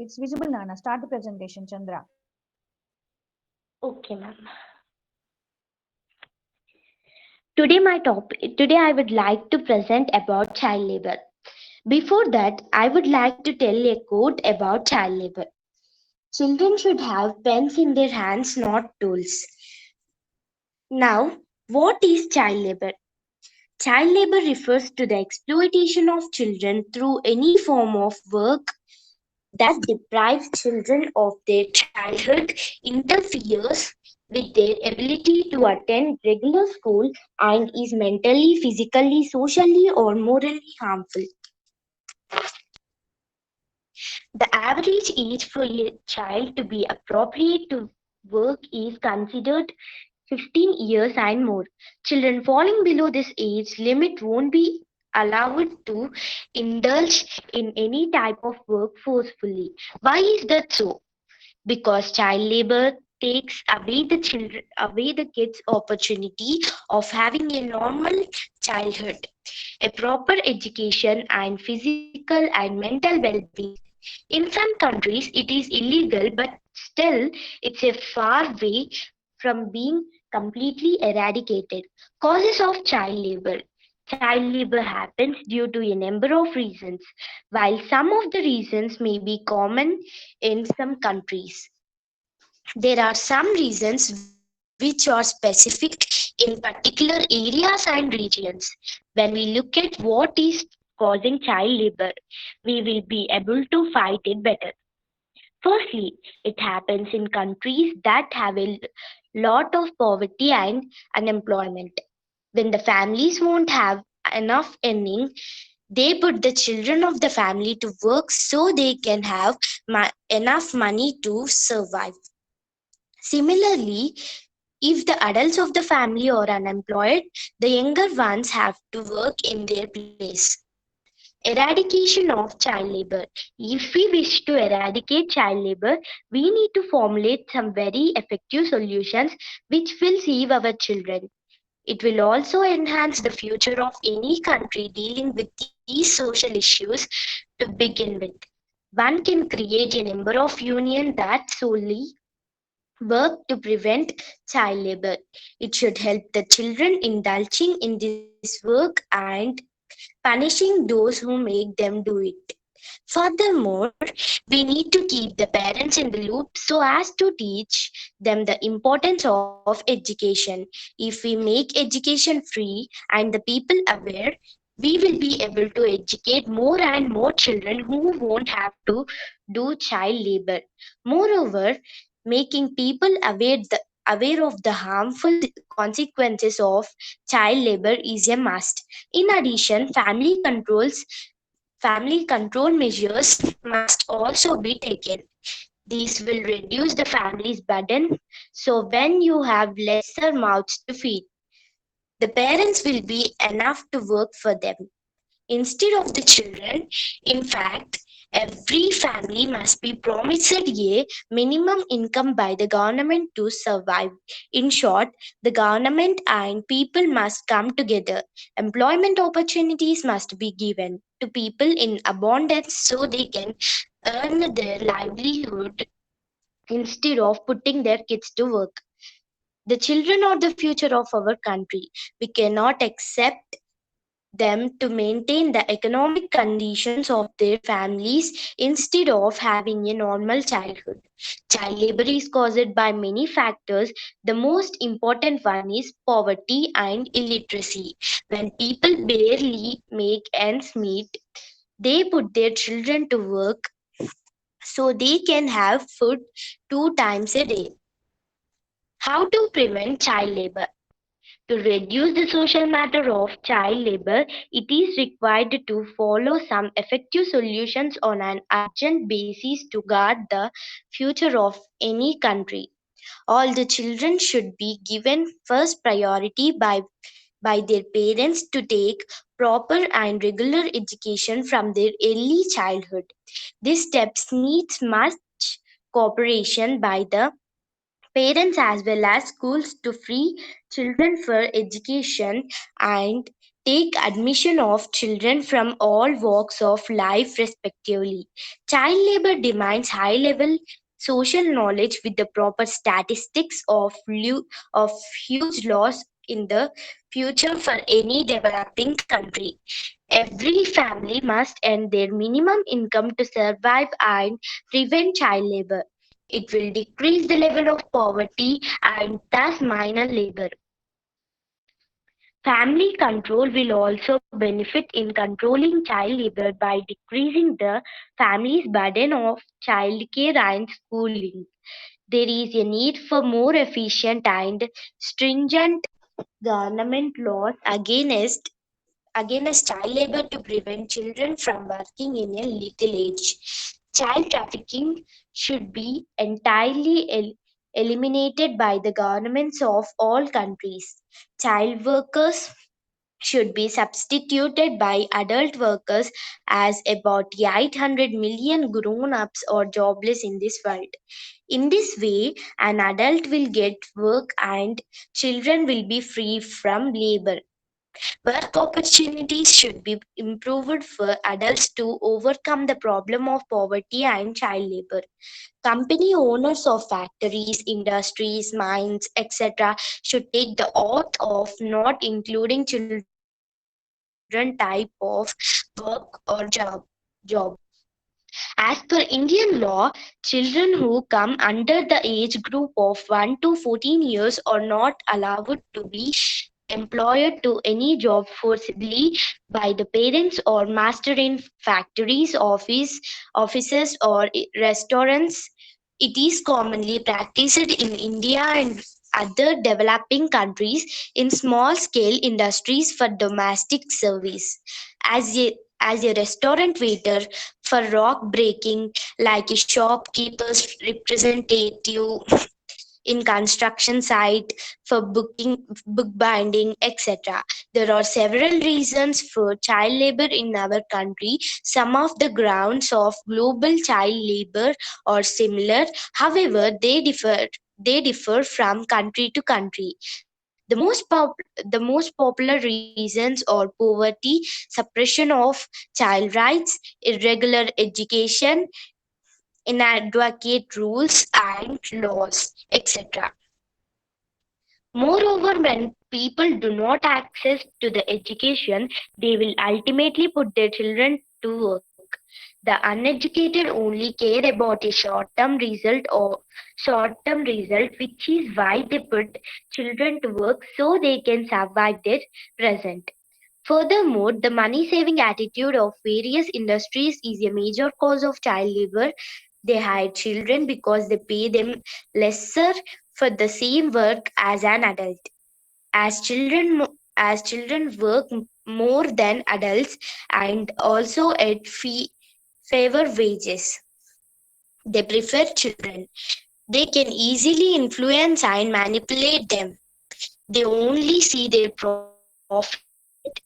It's visible, Nana. Start the presentation, Chandra. Okay, ma'am. Today I would like to present about child labor. Before that, I would like to tell a quote about child labor. Children should have pens in their hands, not tools. Now, what is child labor? Child labor refers to the exploitation of children through any form of work that deprives children of their childhood, interferes with their ability to attend regular school, and is mentally, physically, socially, or morally harmful. The average age for a child to be appropriate to work is considered 15 years and more. Children falling below this age limit won't be allowed to indulge in any type of work forcefully. Why is that so? Because child labor takes away the kids' opportunity of having a normal childhood, a proper education, and physical and mental well-being. In some countries, it is illegal, but still, it's a far way from being completely eradicated. Causes of child labor. Child labor happens due to a number of reasons. While some of the reasons may be common in some countries, there are some reasons which are specific in particular areas and regions. When we look at what is causing child labor, we will be able to fight it better. Firstly, it happens in countries that have a lot of poverty and unemployment. When the families won't have enough earning, they put the children of the family to work so they can have enough money to survive. Similarly, if the adults of the family are unemployed, the younger ones have to work in their place. Eradication of child labor. If we wish to eradicate child labor, we need to formulate some very effective solutions which will save our children. It will also enhance the future of any country dealing with these social issues to begin with. One can create a number of unions that solely work to prevent child labor. It should help the children indulging in this work and punishing those who make them do it. Furthermore, we need to keep the parents in the loop so as to teach them the importance of education. If we make education free and the people aware, we will be able to educate more and more children who won't have to do child labor. Moreover, making people aware of the harmful consequences of child labor is a must. In addition, family control measures must also be taken. These will reduce the family's burden. So when you have lesser mouths to feed, the parents will be enough to work for them instead of the children. In fact, every family must be promised a minimum income by the government to survive. In short, the government and people must come together. Employment opportunities must be given to people in abundance so they can earn their livelihood instead of putting their kids to work. The children are the future of our country. We cannot accept them to maintain the economic conditions of their families instead of having a normal childhood. Child labor is caused by many factors. The most important one is poverty and illiteracy. When people barely make ends meet, they put their children to work so they can have food 2 times a day. How to prevent child labor? To reduce the social matter of child labor, it is required to follow some effective solutions on an urgent basis to guard the future of any country. All the children should be given first priority by their parents to take proper and regular education from their early childhood. These steps needs much cooperation by the parents as well as schools to free children for education and take admission of children from all walks of life respectively. Child labor demands high level social knowledge with the proper statistics of huge loss in the future for any developing country. Every family must earn their minimum income to survive and prevent child labor. It will decrease the level of poverty and thus minor labor. Family control will also benefit in controlling child labor by decreasing the family's burden of childcare and schooling. There is a need for more efficient and stringent government laws against against child labor to prevent children from working in a little age. Child trafficking should be entirely eliminated by the governments of all countries. Child workers should be substituted by adult workers, as about 800 million grown ups are jobless in this world. In this way, an adult will get work and children will be free from labor. Work opportunities should be improved for adults to overcome the problem of poverty and child labor. Company owners of factories, industries, mines, etc., should take the oath of not including children type of work or job. As per Indian law, children who come under the age group of 1 to 14 years are not allowed to be employed to any job forcibly by the parents or master in factories, offices or restaurants. It is commonly practiced in India and other developing countries in small scale industries for domestic service. As a as a restaurant waiter for rock breaking, like a shopkeeper's representative in construction site for bookbinding, etc. There are several reasons for child labor in our country. Some of the grounds of global child labor are similar, however they differ from country to country. The most popular reasons are poverty, suppression of child rights, irregular education, inadequate rules and laws, etc. Moreover, when people do not access to the education, they will ultimately put their children to work. The uneducated only care about a short-term result, which is why they put children to work so they can survive their present. Furthermore, the money saving attitude of various industries is a major cause of child labor. They hire children because they pay them lesser for the same work as an adult. As children work more than adults and also at favor wages, they prefer children. They can easily influence and manipulate them. They only see their profit,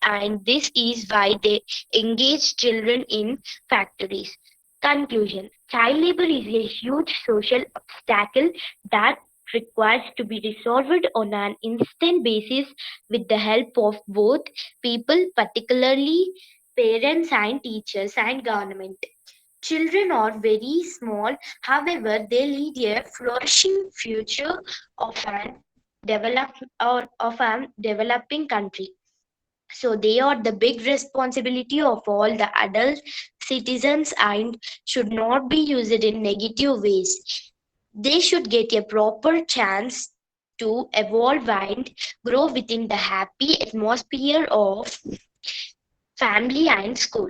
and this is why they engage children in factories. Conclusion: child labor is a huge social obstacle that requires to be resolved on an instant basis with the help of both people, particularly parents and teachers and government. Children are very small, however, they lead a flourishing future of an developing country. So they are the big responsibility of all the adult citizens and should not be used in negative ways. They should get a proper chance to evolve and grow within the happy atmosphere of family and school.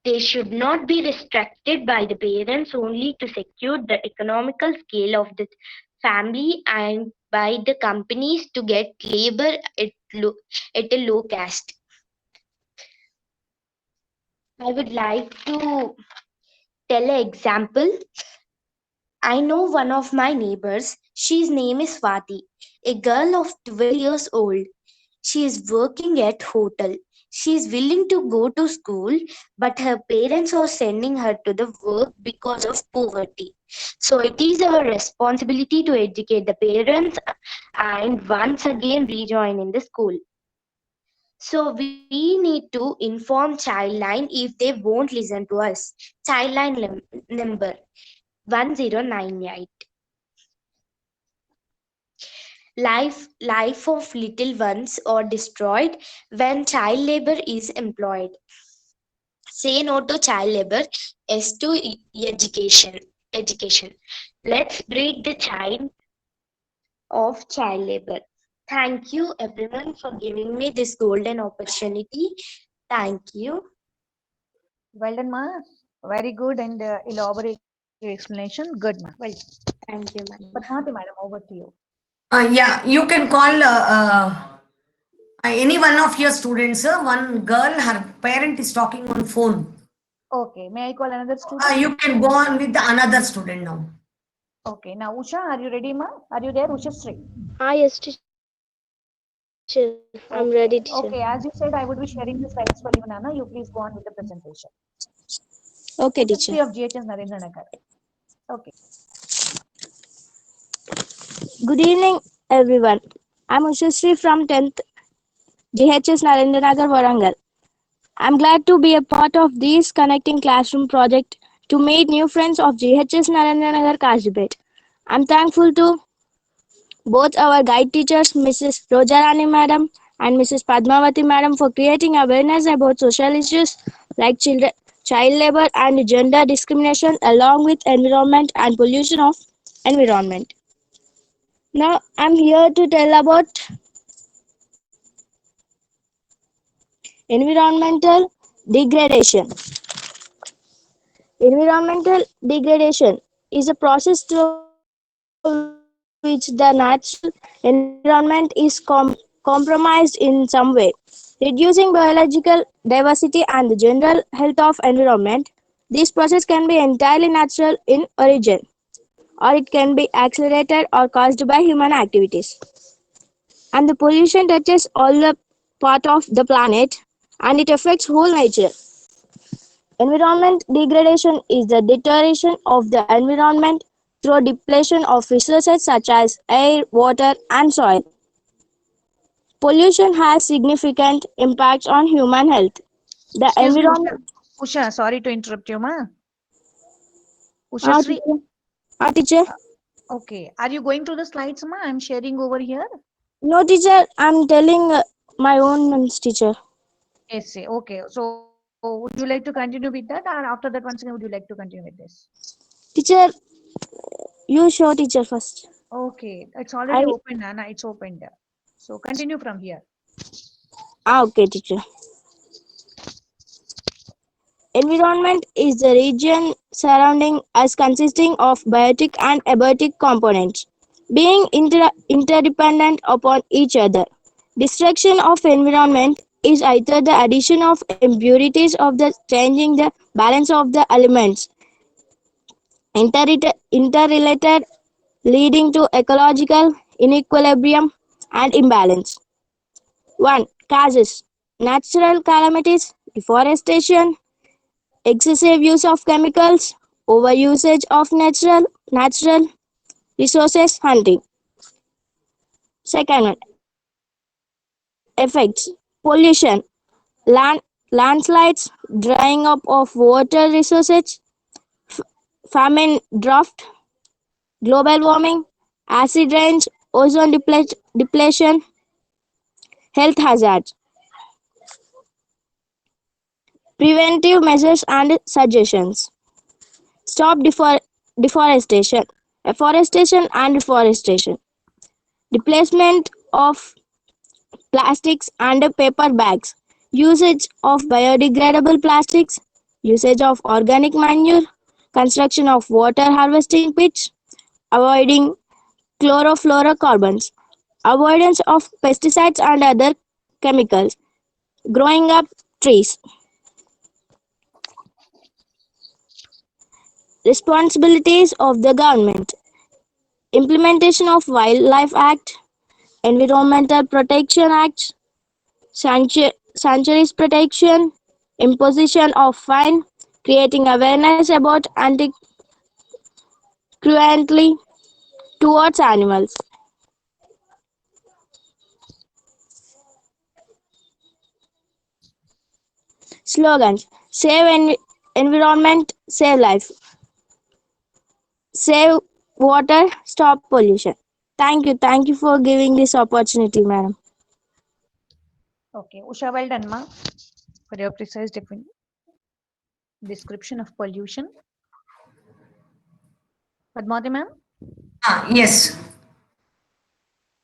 They should not be restricted by the parents only to secure the economical scale of the family and by the companies to get labor at a low cost. I would like to tell an example. I know one of my neighbors. She's name is Swati, a girl of 12 years old. She is working at hotel. She is willing to go to school, but her parents are sending her to the work because of poverty. So it is our responsibility to educate the parents and once again rejoin in the school. So we need to inform Childline if they won't listen to us. Childline number 1098. Life of little ones are destroyed when child labor is employed. Say no to child labor, yes to education. Education. Let's break the chain of child labor. Thank you everyone for giving me this golden opportunity. Thank you. Well done, ma. Very good and elaborate explanation. Good, ma. Well, Thank you, ma'am. Padmavati, madam, over to you. Yeah, you can call Any one of your students, one girl, her parent is talking on phone. Okay, may I call another student? You can go on with the another student now. Okay, now Usha, are you ready, ma? Are you there, Usha Sri? Yes, teacher. I'm ready, teacher. Okay, as you said, I would be sharing the slides for you, Nana. You please go on with the presentation. Okay, Usha Sri teacher. of GHS Narendra Nagar. Okay. Good evening, everyone. I'm Ushasri from 10th GHS Narendra Nagar, Warangal. I'm glad to be a part of this connecting classroom project to meet new friends of GHS Narendra Nagar Kashibet. I'm thankful to both our guide teachers, Mrs. Rojarani Madam and Mrs. Padmavati Madam, for creating awareness about social issues like child labor and gender discrimination, along with environment and pollution of environment. Now, I'm here to tell about environmental degradation. Environmental degradation is a process through which the natural environment is compromised in some way, reducing biological diversity and the general health of environment. This process can be entirely natural in origin, or it can be accelerated or caused by human activities. And the pollution touches all the part of the planet, and it affects whole nature. Environment degradation is the deterioration of the environment through depletion of resources such as air, water, and soil. Pollution has significant impacts on human health. The Excuse me, Usha. environment. Usha, sorry to interrupt you, ma. Usha Sri. Teacher. Okay. Are you going through the slides, ma? I'm sharing over here. No, teacher. I'm telling my own ones, teacher. Essay. Okay. So would you like to continue with that, or after that, once again, would you like to continue with this? Teacher, you show teacher first. Okay. It's already I open, Nana. It's opened. So continue from here. okay, teacher. Environment is the region surrounding us consisting of biotic and abiotic components, being interdependent upon each other. Destruction of environment is either the addition of impurities of the changing the balance of the elements, interrelated, leading to ecological inequilibrium and imbalance. 1. Causes: natural calamities, deforestation, excessive use of chemicals, overusage of natural resources, hunting. Second one, effects: pollution, landslides, drying up of water resources, famine, drought, global warming, acid rains, ozone depletion, health hazards. Preventive measures and suggestions: stop deforestation, afforestation and reforestation, replacement of plastics and paper bags, usage of biodegradable plastics, usage of organic manure, construction of water harvesting pits, avoiding chlorofluorocarbons, avoidance of pesticides and other chemicals, growing up trees. Responsibilities of the government: implementation of Wildlife Act, Environmental Protection Act, Sanctuaries protection, imposition of fine, creating awareness about anti-cruelty towards animals. Slogans: save environment, save life. Save water, stop pollution. Thank you for giving this opportunity, madam. Okay. Usha, well done, ma, for your precise description of pollution. Padmavati ma'am? Yes.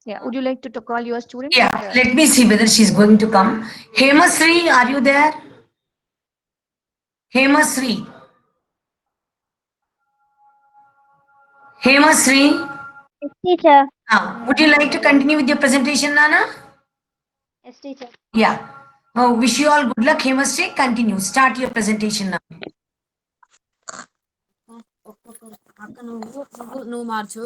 Yeah. Would you like to call your student? Yeah, let me see whether she's going to come. Hemasri, are you there? Hemasri. Hemasri. Yes, teacher. Would you like to continue with your presentation, Nana? Yes, teacher. Yeah. Wish you all good luck, Hemastri. Continue. Start your presentation now. అక్క నువ్వు మార్చు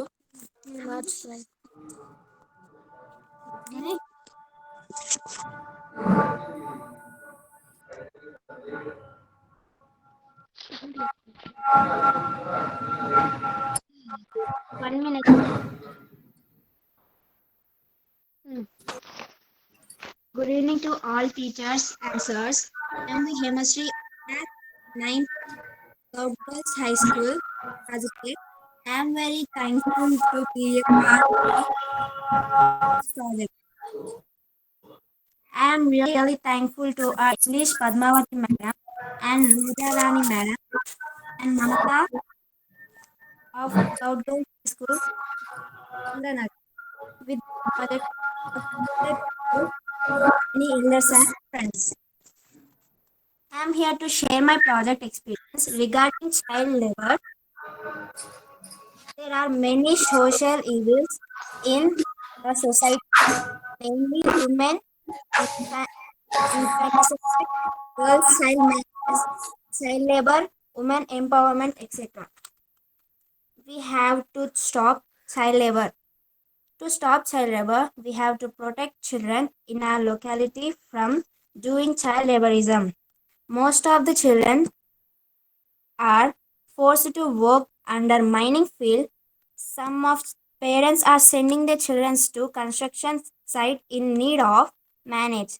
One minute. Good evening to all teachers and sirs. I am the Hemastri at 9th Girls High School, Kazipur. I am very thankful to be a part of this project. I am really thankful to our English Padmavati madam and Rani madam and Mamata of Scout Girls High School, Sundanagar. With the project to many elders and friends. I am here to share my project experience regarding child labor. There are many social evils in the society, namely women, infanticide, girls, child marriage, child labor, women empowerment, etc. We have to stop child labor. To stop child labor, we have to protect children in our locality from doing child laborism. Most of the children are forced to work under mining field. Some of parents are sending their children to construction site in need of manage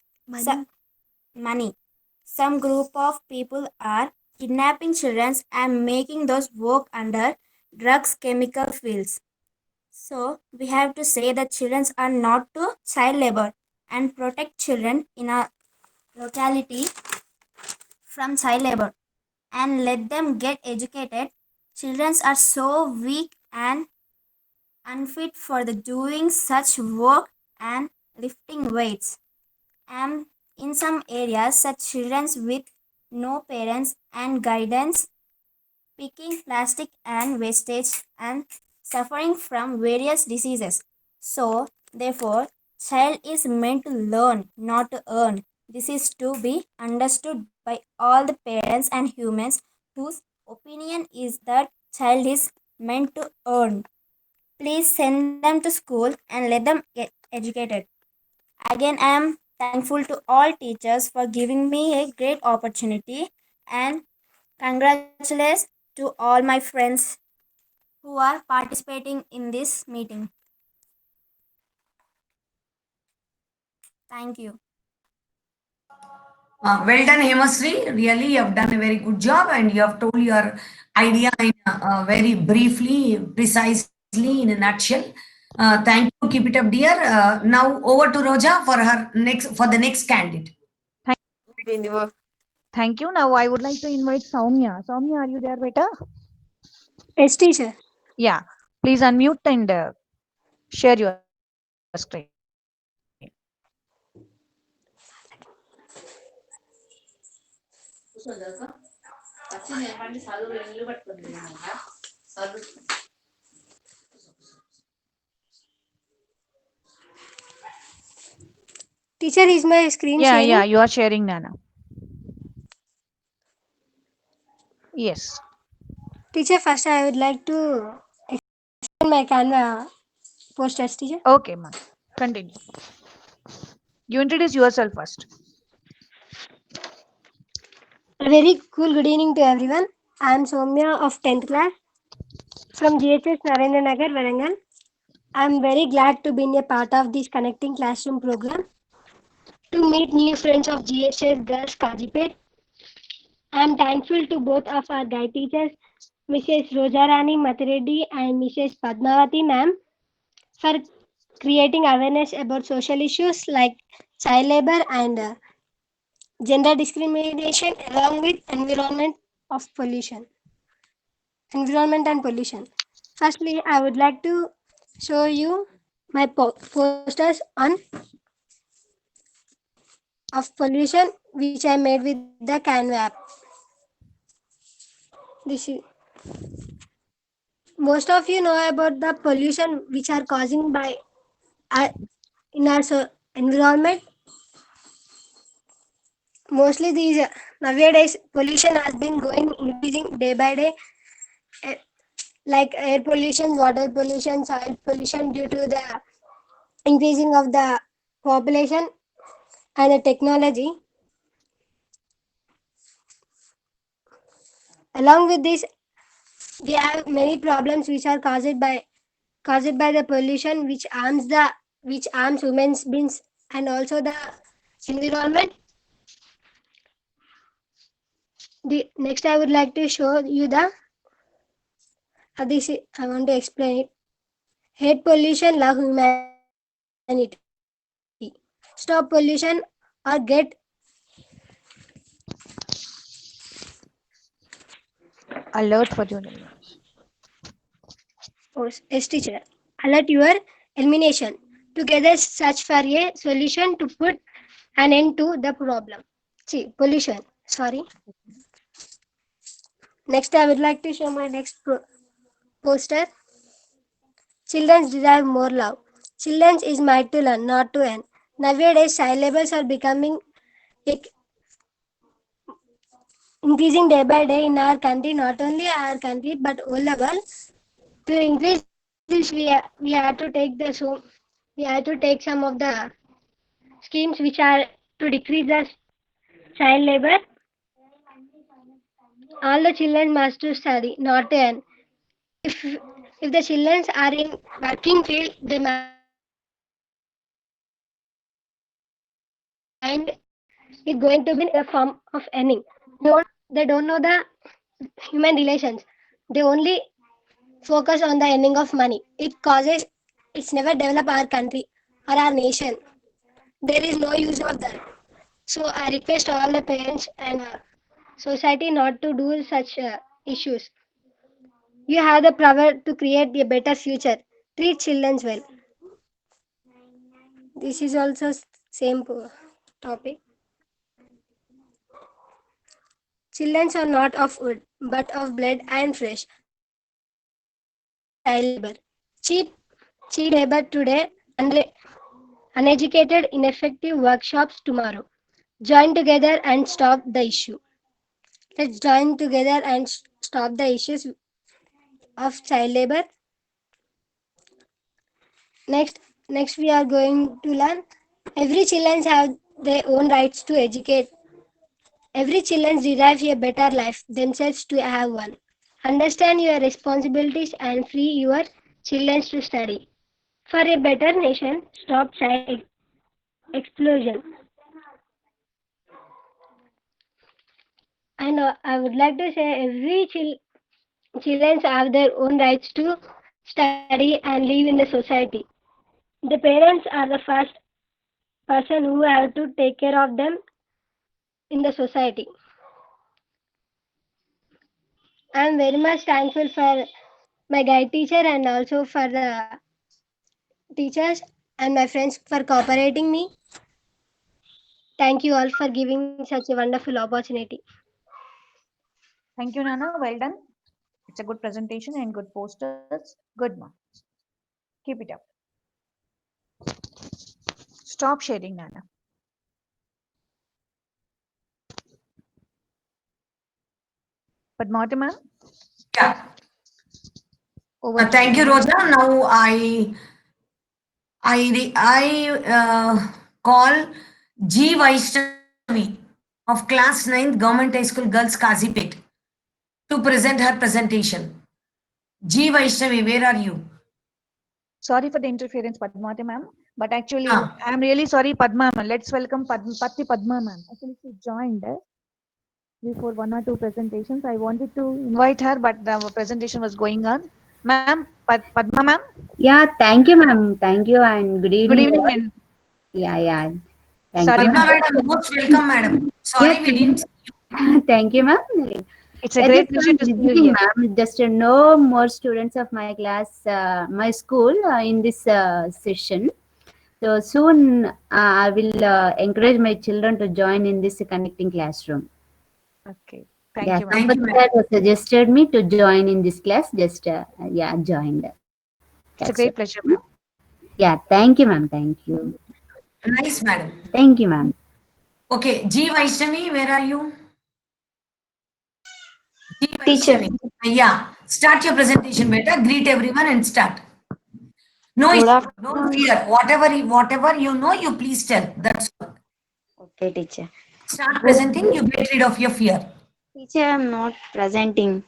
money. Some group of people are kidnapping children and making those work under drugs chemical fields. So we have to say that children are not to child labor and protect children in our locality from child labor and let them get educated. Children are so weak and unfit for the doing such work and lifting weights. And in some areas, such children with no parents and guidance picking plastic and wastage and suffering from various diseases. So, therefore, child is meant to learn, not to earn. This is to be understood by all the parents and humans whose opinion is that child is meant to earn. Please send them to school and let them get educated. Again, I am thankful to all teachers for giving me a great opportunity and congratulations to all my friends who are participating in this meeting. Thank you. Well done, Hemastri. Really, you have done a very good job and you have told your idea in very briefly, precisely, in a nutshell. Thank you. Keep it up, dear. Now over to Roja for the next candidate. Thank you. Now I would like to invite Soumya. Soumya, are you there, beta? Yes, teacher. Yeah. Please unmute and share your screen. Teacher, is my screen sharing? Yeah, you are sharing, Nana. Yes. Teacher, first I would like to explain my Canva posters, teacher. Okay, ma'am. Continue. You introduce yourself first. A very cool good evening to everyone. I am Soumya of 10th class from GHS Narendra Nagar, Varangal. I am very glad to be a part of this connecting classroom program to meet new friends of GHS Girls Kajipet. I am thankful to both of our guide teachers, Mrs. Rojarani Mathireddy and Mrs. Padmavati ma'am, for creating awareness about social issues like child labor and gender discrimination along with environment and pollution. Firstly, I would like to show you my posters on of pollution which I made with the Canva app. This is most of you know about the pollution which are causing by in our environment. mostly these nowadays pollution has been going increasing day by day, eh, like air pollution, water pollution, soil pollution, due to the increasing of the population and the technology. Along with this, we have many problems which are caused by the pollution, which harms women's beings and also the environment. The next I would like to show you the I want to explain it. Hate pollution, love humanity. Stop pollution or get Alert for you. S teacher. Alert your elimination. Together search for a solution to put an end to the problem. See, pollution. Sorry. Next, I would like to show my next poster. Children deserve more love. Children is made to learn, not to earn. Nowadays, child labels are becoming increasing day by day in our country, not only our country but all the world. To increase this, we have to take we have to take some of the schemes which are to decrease the child labor. All the children must to study, not to earn. If if the children are in working field, their mind is going to be a form of earning. They don't know the human relations. They only focus on the earning of money. It's never develop our country or our nation. There is no use of that. So I request all the parents and society not to do such issues. You have the power to create a better future. Treat children well. This is also same topic. Children are not of wood, but of blood and flesh. Stop child labor. Cheap, cheap labor today, uneducated, ineffective workshops tomorrow. Join together and stop the issue. Let's join together and stop the issues of child labor. Next we are going to learn. Every children have their own rights to educate. Every children deserve a better life themselves to have one. Understand your responsibilities and free your children to study. For a better nation, stop child explosion. And I would like to say every children have their own rights to study and live in the society. The parents are the first person who have to take care of them in the society. I am very much thankful for my guide teacher and also for the teachers and my friends for cooperating me. Thank you all for giving such a wonderful opportunity. Thank you, Nana. Well done. It's a good presentation and good posters. Good marks. Keep it up. Stop sharing, Nana. Padmavati ma'am? Yeah. Over to Thank you, Roja. Now call G. Vaishnavi of class 9th Government High School Girls Kazipet to present her presentation. G. Vaishnavi, where are you? Sorry for the interference, Padmavati ma'am. But actually, Ah. I'm really sorry, Padma ma'am. Let's welcome Patti Padma ma'am. Actually, she joined before 1 or 2 presentations. I wanted to invite her, but the presentation was going on. Ma'am, Padma ma'am. Yeah, thank you, ma'am. Thank you and good evening. Good evening. And Yeah. Thank Padma you. madam, most welcome, madam. Sorry, we didn't. Thank you, ma'am. It's a great pleasure to see you here. Ma'am. Just to know more students of my class, my school in this session. So soon I will encourage my children to join in this connecting classroom. Okay. Thank you, Thank you, Somebody had suggested me to join in this class. Just joined. It's a great pleasure, ma'am. Yeah, thank you, ma'am. Thank you. Nice, madam. Thank you, ma'am. Okay, G Vaishnavi, where are you? G Teacher. Vaishnavi. Yeah, start your presentation better. Greet everyone and start. No Good issue, don't afternoon. fear. Whatever you know, you please tell. That's all. Okay, teacher. Start Good. presenting, you get rid of your fear. Teacher, I'm not presenting.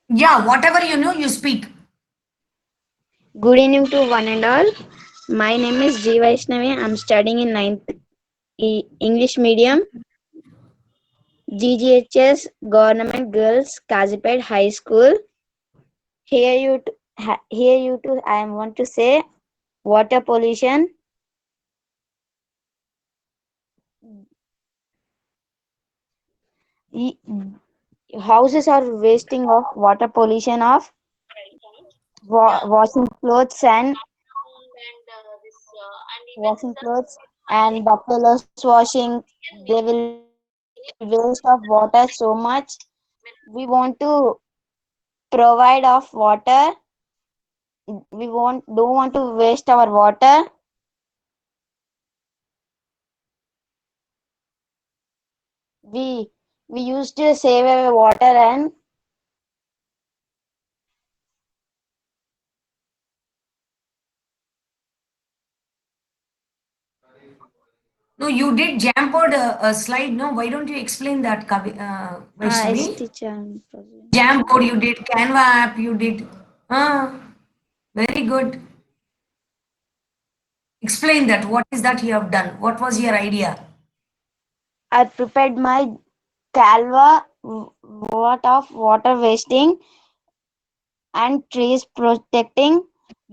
Yeah, whatever you know, you speak. Good evening to one and all. My name is G Vaishnavi. I'm studying in 9th English medium, GGHS Government Girls Kazipet High School. Here you too. I want to say water pollution. E- Houses are wasting of water pollution of washing clothes and buffaloes washing. They will waste of water so much. We want to provide of water. We don't want to waste our water. We used to save our water and No, you did Jamboard a slide. No, why don't you explain that, yes, Vaishnavi? teacher. Jamboard you did, Canva app you did. Very good. Explain that. What is that you have done? What was your idea? I prepared my Calva what of water wasting and trees protecting.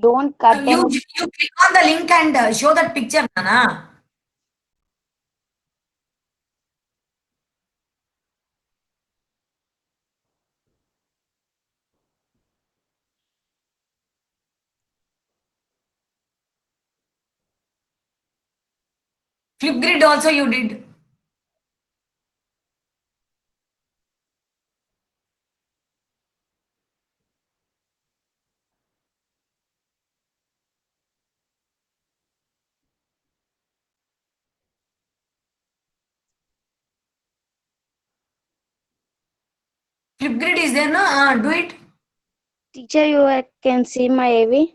Don't cut them. You click on the link and show that picture, Nana. Flipgrid also you did. Flipgrid is there, no? Do it. Teacher, you can see my AV.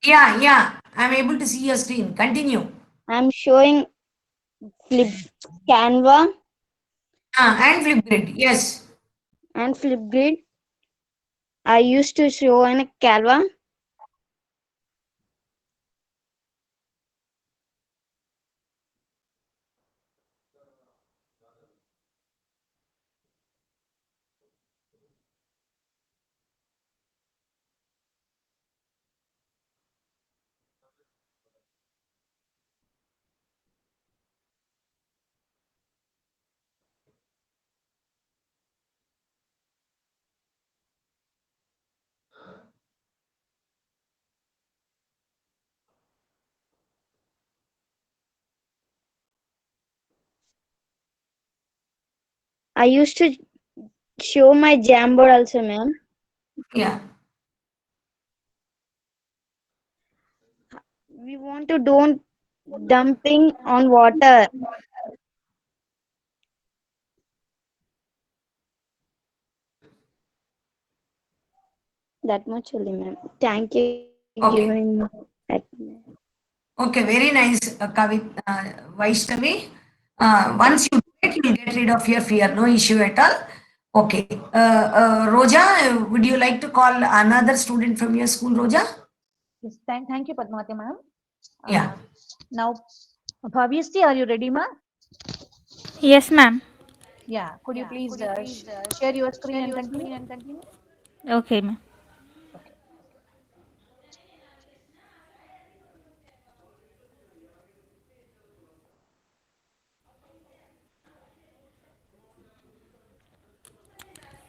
Yeah. I'm able to see your screen. Continue. I'm showing flip Canva And Flipgrid. Yes. and Flipgrid. I used to show in Canva. I used to show my Jamboard also, ma'am. Yeah. We want to don't dumping on water. That much only, ma'am. Thank you Okay. giving that. Okay. Very nice, Vaishnavi. Once you do it, you'll get rid of your fear. No issue at all. Okay. Roja, would you like to call another student from your school, Roja? Yes, thank you, Padmavati ma'am. Yeah. Now, Bhavyasti, are you ready, ma'am? Yes, ma'am. Yeah. Could you please share your screen and continue? Okay, ma'am.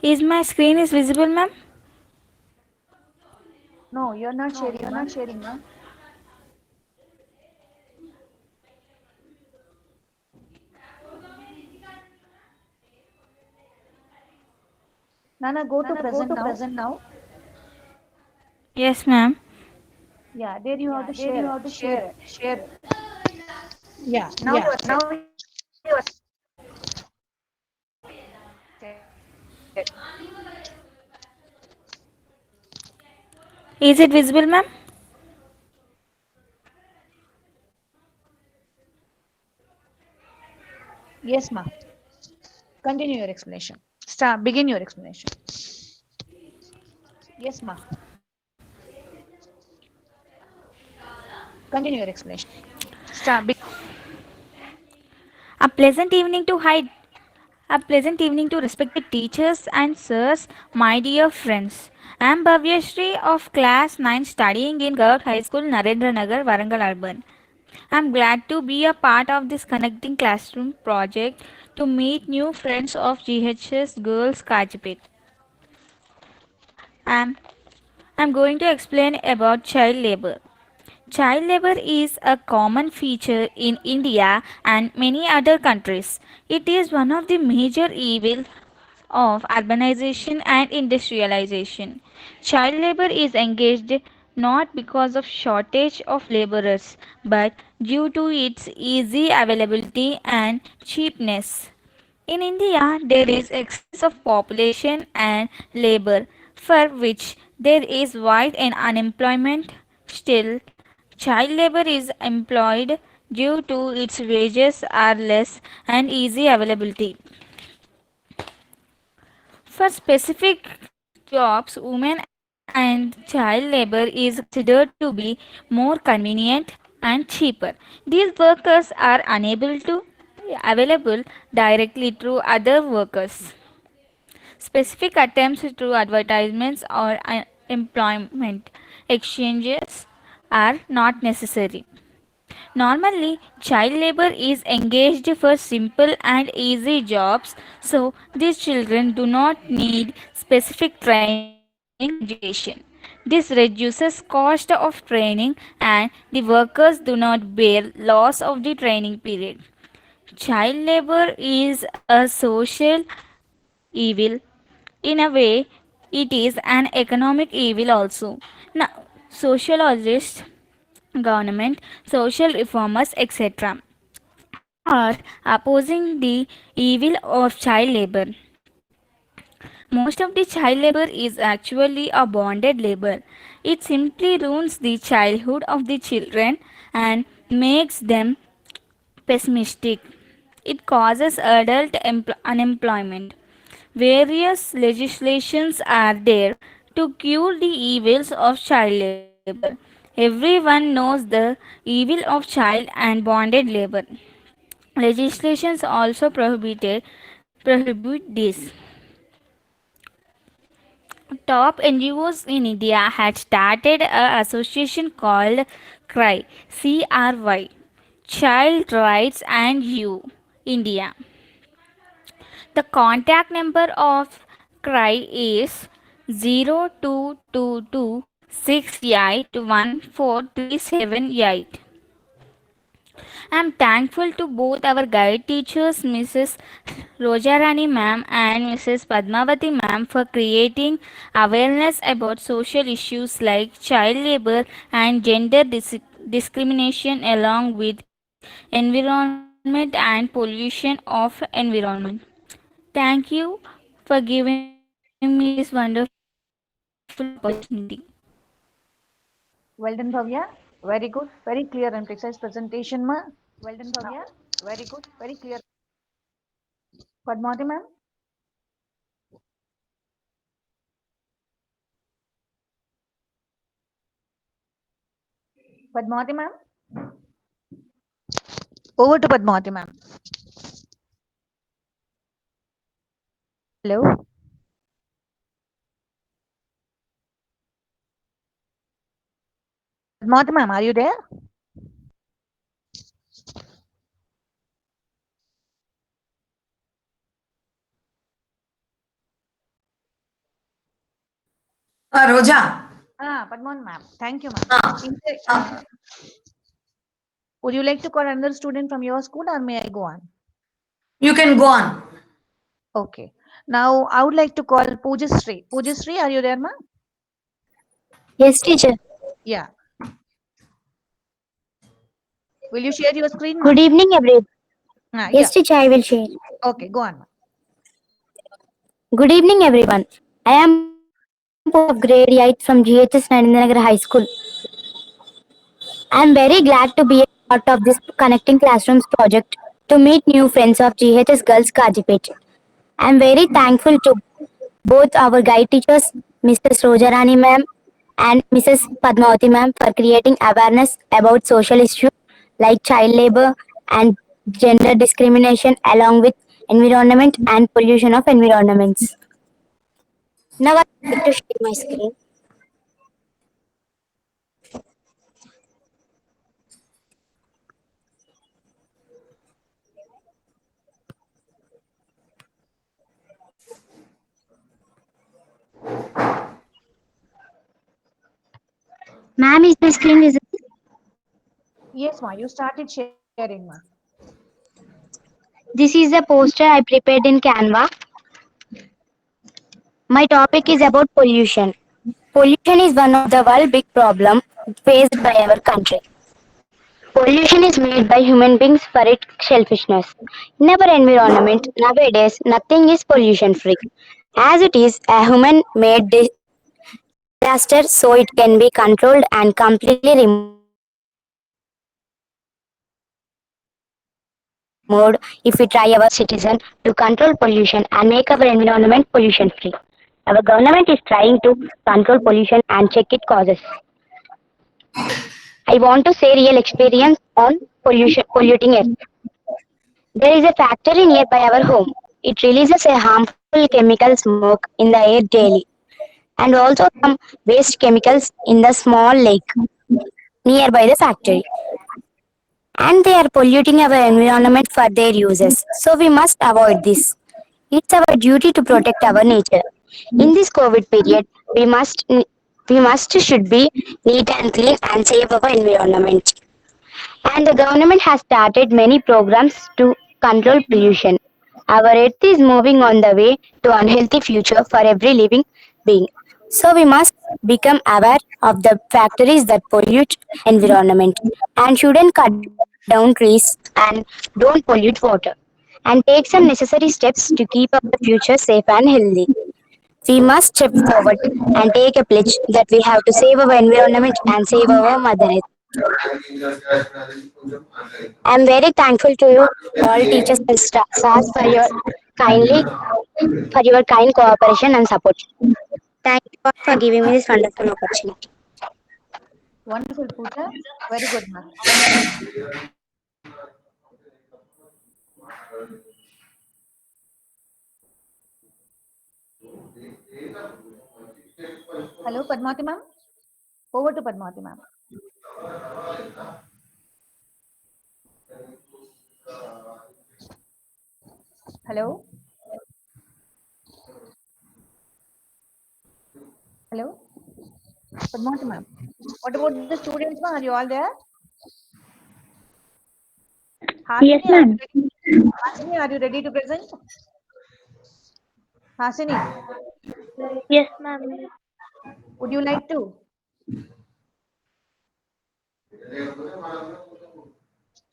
Is my screen is visible, ma'am? No, you're not sharing, ma'am. Nana, go to present now. Yes, ma'am. Yeah, there you have to share. Yeah. Now you are Is it visible, ma'am? Yes, ma. Continue your explanation. Start. Begin your explanation. Yes, ma. Continue your explanation. Start. A pleasant evening to hide. A pleasant evening to respected teachers and sirs, my dear friends. I am Bhavya Shri of class 9 studying in Gaur High School, Narendra Nagar, Warangal Urban. I am glad to be a part of this connecting classroom project to meet new friends of GHS Girls Kajipet. I am going to explain about child labor. Child labor is a common feature in India and many other countries. It is one of the major evils of urbanization and industrialization. Child labor is engaged not because of shortage of laborers but due to its easy availability and cheapness. In India, there is excess of population and labor for which there is wide and unemployment. Still, child labor is employed due to its wages are less and easy availability. For specific jobs, women and child labor is considered to be more convenient and cheaper. These workers are unable to available directly through other workers. Specific attempts through advertisements or employment exchanges are not necessary. Normally, child labor is engaged for simple and easy jobs, so these children do not need specific training or education. This reduces cost of training and the workers do not bear loss of the training period. Child labor is a social evil. In a way, it is an economic evil also. Now, sociologists, government, social reformers, etc., are opposing the evil of child labor. Most of the child labor is actually a bonded labor. It simply ruins the childhood of the children and makes them pessimistic. It causes adult unemployment. Various legislations are there to cure the evils of child labor. Everyone knows the evil of child and bonded labor. Legislations also prohibit this. Top NGOs in India had started an association called CRY, CRY, Child Rights and You, India. The contact number of CRY is 0222681437. I am thankful to both our guide teachers, Mrs. Rojarani ma'am and Mrs. Padmavati ma'am, for creating awareness about social issues like child labor and gender discrimination along with environment and pollution of environment. Thank you for giving me this wonderful opportunity. Well done, Bhavya. Very good. Very clear and precise presentation, ma. Well done, Bhavya. Very good. Very clear. Padmavati, ma'am. Padmavati, ma'am. Over to Padmavati, ma'am. Hello. Padmavati, ma'am, are you there? Roja. Padmavati, ma'am. Thank you, ma'am. Ah. Would you like to call another student from your school or may I go on? You can go on. Okay. Now, I would like to call Pujashree. Pujashree, are you there, ma'am? Yes, teacher. Yeah. Will you share your screen? Good evening, everyone. Yes, yeah. Teacher, I will share. Okay, go on. Good evening, everyone. I am of grade 8 from GHS Narendra High School. I am very glad to be a part of this Connecting Classrooms project to meet new friends of GHS Girls Kajipet. I am very thankful to both our guide teachers, Mrs. Rojarani ma'am and Mrs. Padmavati ma'am, for creating awareness about social issues like child labor and gender discrimination, along with environment and pollution of environments. Now I would like to share my screen. Ma'am, is my screen visible? Yes, ma. You started sharing, ma. This is a poster I prepared in Canva. My topic is about pollution. Pollution is one of the world big problem faced by our country. Pollution is made by human beings for its selfishness. In our environment, nowadays, nothing is pollution free. As it is a human made disaster, so it can be controlled and completely removed if we try our citizen to control pollution and make our environment pollution free. Our government is trying to control pollution and check its causes. I want to say real experience on polluting air. There is a factory nearby our home. It releases a harmful chemical smoke in the air daily, and also some waste chemicals in the small lake nearby the factory. And they are polluting our environment for their uses. So we must avoid this. It's our duty to protect our nature. In this COVID period, we must should be neat and clean and save our environment. And the government has started many programs to control pollution. Our earth is moving on the way to unhealthy future for every living being. So we must become aware of the factories that pollute environment and shouldn't cut down trees and don't pollute water and take some necessary steps to keep our future safe and healthy. We must step forward and take a pledge that we have to save our environment and save our mother earth. I am very thankful to you, all teachers and staff, kindly for your kind cooperation and support. Thank you all for giving me this wonderful opportunity. Wonderful, Pooja. Very good, ma. Hello, Padmavati ma'am. Over to Padmavati ma'am. Hello. Hello. Padmavati ma'am. What about the students, ma'am? Are you all there? Yes, ma'am. Hasini, are you ready to present? Hasini, Yes, ma'am. would you like to?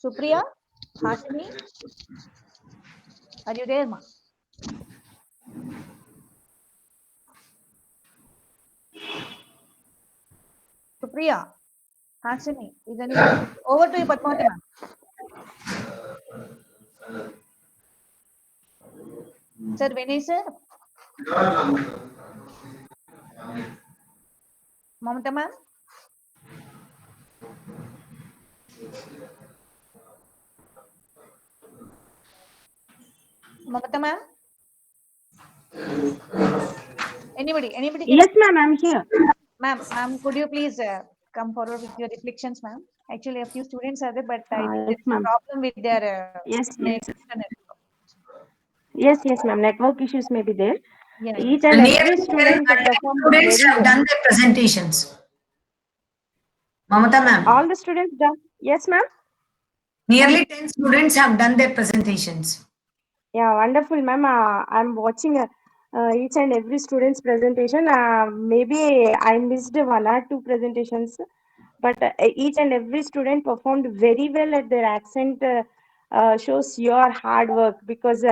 Supriya, Hasini, are you there, ma'am? Supriya, Hasini, is anyone? Over to you, Padmavati ma'am. Sir, Vinay sir. Mamata ma'am. Mamata ma'am. Anybody? Yes, ma'am, I'm here. Ma'am, could you please come forward with your reflections, ma'am? Actually, a few students are there, but Yes, there's a ma'am. problem with their Yes, internet. yes, ma'am. Network issues may be there. Yeah, Each yes. and Nearly every 10 student performed students very have well. done their presentations. Mamata ma'am. All the students done. Yes, ma'am. Nearly 10 students have done their presentations. Yeah, wonderful, ma'am. I'm watching each and every student's presentation. Maybe I missed one or two presentations, but each and every student performed very well at their accent. Shows your hard work because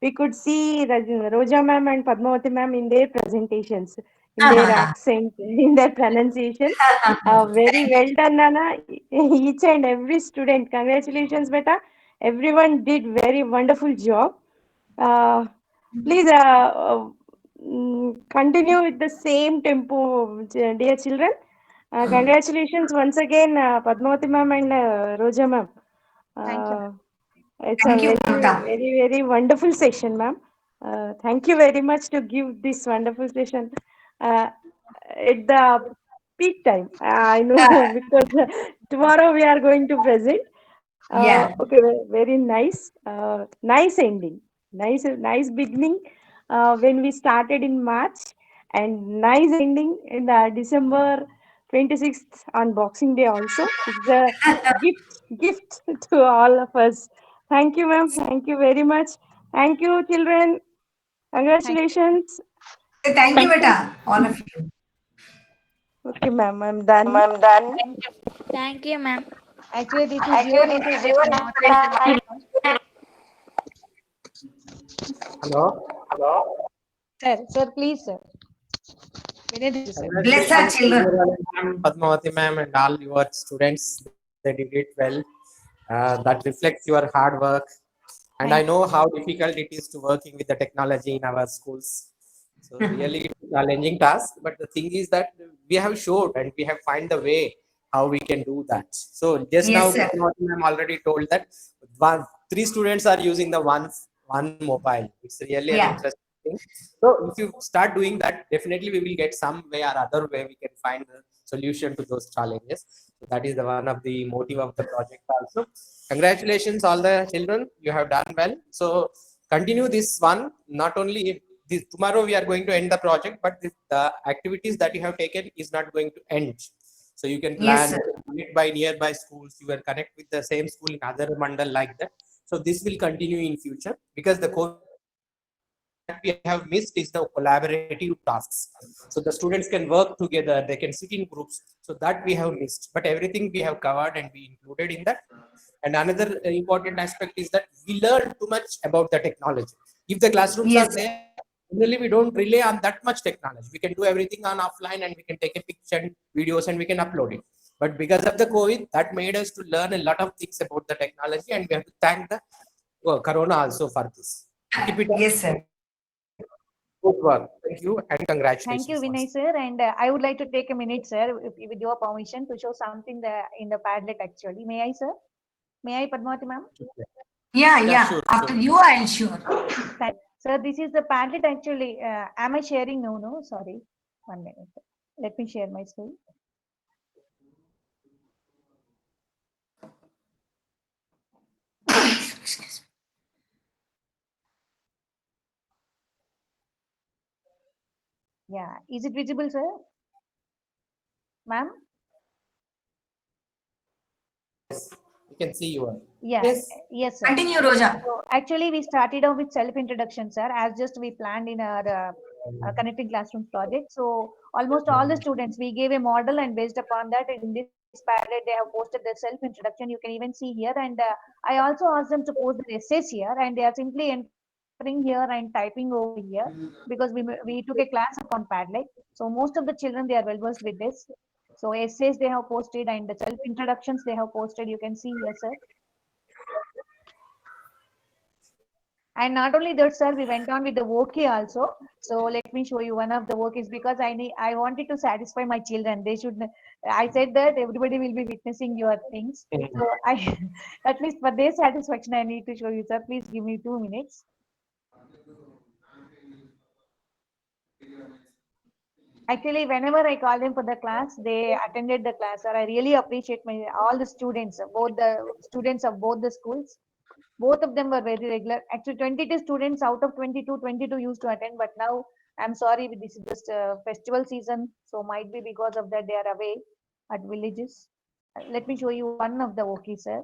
we could see Roja ma'am and Padmavati ma'am in their presentations. in their accent, in their pronunciation. Very well done, Nana. Each and every student, congratulations, beta. Everyone did very wonderful job. Please continue with the same tempo, dear children. Congratulations once again, Padmavati ma'am and Roja ma'am. Thank you. It's Thank a you, very, Mamta. very wonderful session, ma'am. Thank you very much to give this wonderful session at the peak time. I know because tomorrow we are going to present. Yeah. Okay, very nice. Nice ending. Nice beginning when we started in March, and nice ending in the December 26th on Boxing Day also. It's a gift to all of us. Thank you, ma'am. Thank you very much. Thank you, children. Congratulations. Thank you, beta, all of you. Okay, ma'am. I'm done. Thank you, ma'am. Actually, this is your name to just moderate. Hello. Sir, please, sir. Vinay sir. Bless our Congratulations, children. ma'am, Padmavati ma'am, and all your students. They did it well. That reflects your hard work. And I know how difficult it is to working with the technology in our schools. So really it's a challenging task. But the thing is that we have showed and we have find the way how we can do that. So just now, Yes, sir. Padmavati ma'am already told that three students are using the one mobile. It's really an Yeah. interesting thing. So if you start doing that, definitely we will get some way or other way we can find the solution to those challenges. So that is the one of the motive of the project also. Congratulations, all the children. You have done well. So continue this one. Not only this, tomorrow we are going to end the project, but the activities that you have taken is not going to end. So you can Yes, plan sir. it by nearby schools. You will connect with the same school in other mandal like that. So this will continue in future because the COVID we have missed is the collaborative tasks. So the students can work together, they can sit in groups. So that we have missed. But everything we have covered and we included in that. And another important aspect is that we learn too much about the technology. If the classrooms are Yes, sir. there, generally we don't rely on that much technology. We can do everything on offline and we can take a picture and videos and we can upload it. But because of the COVID, that made us to learn a lot of things about the technology, and we have to thank the Corona also for this. Keep it up. Yes, sir. Good work. Thank you and Thank you, congratulations Vinay once. sir. And I would like to take a minute, sir, with your permission, to show something in the Padlet actually. May I, sir? May I, Padmavati ma'am? Yeah, Yeah, yeah. sure, After sure. you, I'll sure. Sir, this is the Padlet actually. Am I sharing? No, sorry. 1 minute. Let me share my screen. Yeah. Is it visible, sir? Ma'am? You can see your. Yeah. Yes. Yes, sir. Continue, Roja. So actually, we started off with self-introduction, sir, as just we planned in our connecting classrooms project. So almost all the students, we gave a model, and based upon that, in this Padlet, they have posted their self-introduction. You can even see here, and I also asked them to post their essays here, and they are simply entering here and typing over here because we took a class upon Padlet. So most of the children, they are well versed with this. So essays they have posted, and the self-introductions they have posted. You can see here, sir. And not only that, sir, we went on with the Woki also. So let me show you one of the Wokis because I wanted to satisfy my children. They should. I said that everybody will be witnessing your things. So I, at least for their satisfaction, I need to show you, sir. Please give me 2 minutes. Actually, whenever I call them for the class, they attended the class, sir. I really appreciate all the students, both the students of both the schools. Both of them were very regular. Actually, 22 students out of 22, 22 used to attend, but now I'm sorry, this is just festival season, so might be because of that they are away at villages. Let me show you one of the Woki, sir.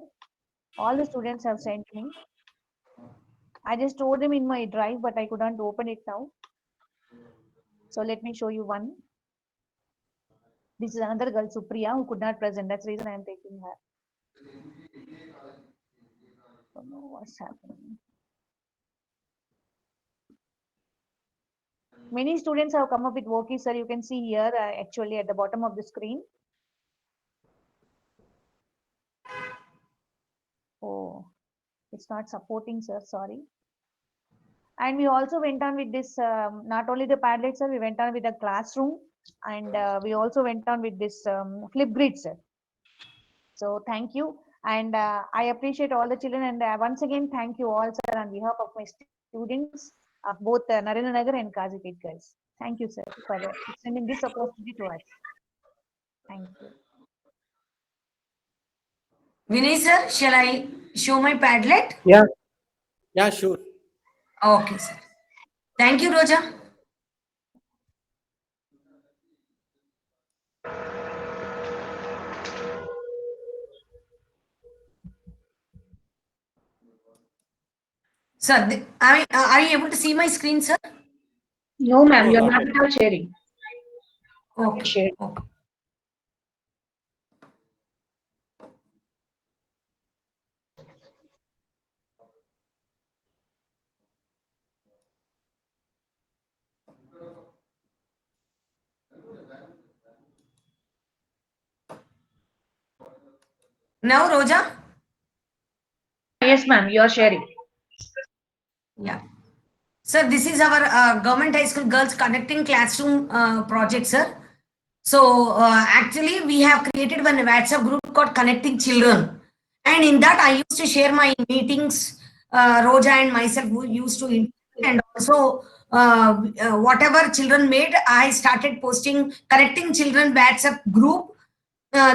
All the students have sent me. I just stored them in my drive, but I couldn't open it now. So let me show you one. This is another girl, Supriya, who could not present. That's the reason I'm taking her. Don't know what's happening. Many students have come up with workies, sir. You can see here actually at the bottom of the screen. Oh, it's not supporting, sir. Sorry. And we also went on with this, not only the Padlet, sir, we went on with the classroom, and we also went on with this Flipgrid, sir. So thank you. And I appreciate all the children. And once again, thank you all, sir, on behalf of my students of both Narendra Nagar and Kazipet girls. Thank you, sir, for extending this opportunity to us. Thank you. Vinay sir, shall I show my Padlet? Yeah. Yeah, sure. Okay, sir. Thank you, Roja. Sir, are you able to see my screen, sir? No, ma'am, No, you're not not yet. at all sharing. Okay. Okay. Now, Roja? Yes, ma'am, you are sharing. Yeah. Sir, this is our government high school girls connecting classroom project, sir. So actually, we have created one WhatsApp group called Connecting Children. And in that, I used to share my meetings, Roja and myself who used to, and also whatever children made, I started posting Connecting Children WhatsApp group.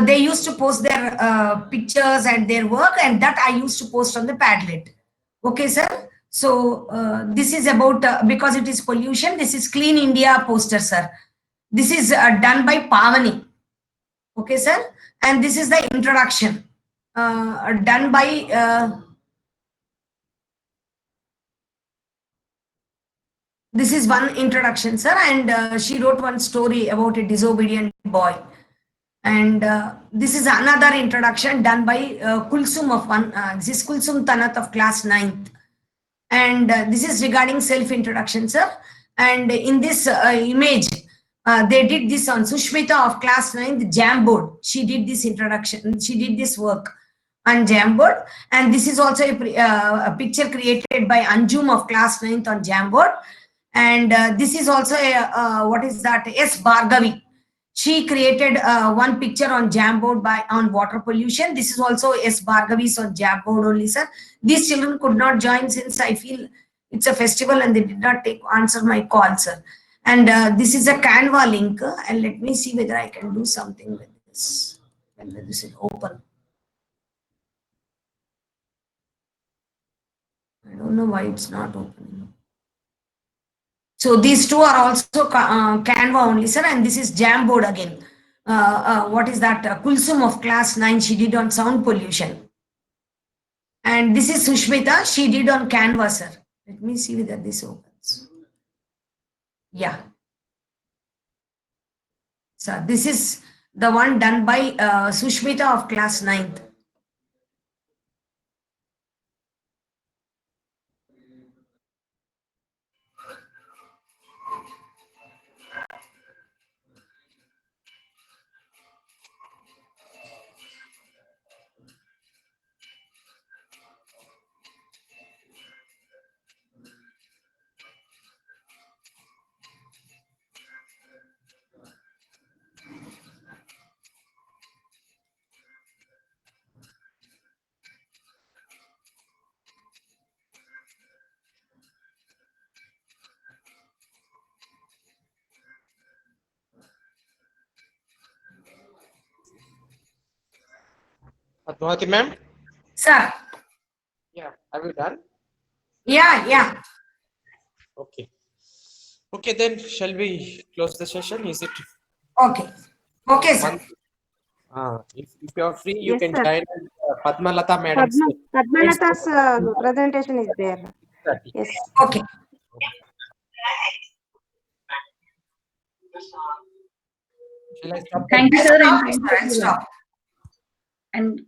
They used to post their pictures and their work, and that I used to post on the Padlet. Okay, sir. So this is about because it is pollution. This is Clean India poster, sir. This is done by Pavani. Okay, sir. And this is the introduction done by. This is one introduction, sir, and she wrote one story about a disobedient boy. And this is another introduction done by Kulsum of one. This is Kulsum Tanat of class 9th. And this is regarding self-introduction, sir. And in this image, they did this on Sushmita of class 9th Jamboard. She did this introduction. She did this work on Jamboard. And this is also a picture created by Anjum of class 9th on Jamboard. And this is also a, what is that? S. Bhargavi. She created one picture on Jamboard on water pollution. This is also S. Bhargavi's on Jamboard only, sir. These children could not join since I feel it's a festival and they did not answer my call, sir. And this is a Canva link. And let me see whether I can do something with this. When this is open. I don't know why it's not opening. So these two are also Canva only, sir, and this is Jamboard again. What is that? Kulsum of class 9, she did on sound pollution. And this is Sushmita, she did on Canva, sir. Let me see whether this opens. Yeah. So this is the one done by Sushmita of class 9th. Padmavati ma'am? Sir. Yeah, have you done? Yeah. Okay. Okay, then shall we close the session? Is it? Okay. Okay, sir. If you are free, you Yes, can sir. join Padmalata madam's. Padmalata's presentation is there. Yes. Okay. Shall I stop? Thank you, sir, and Stop. and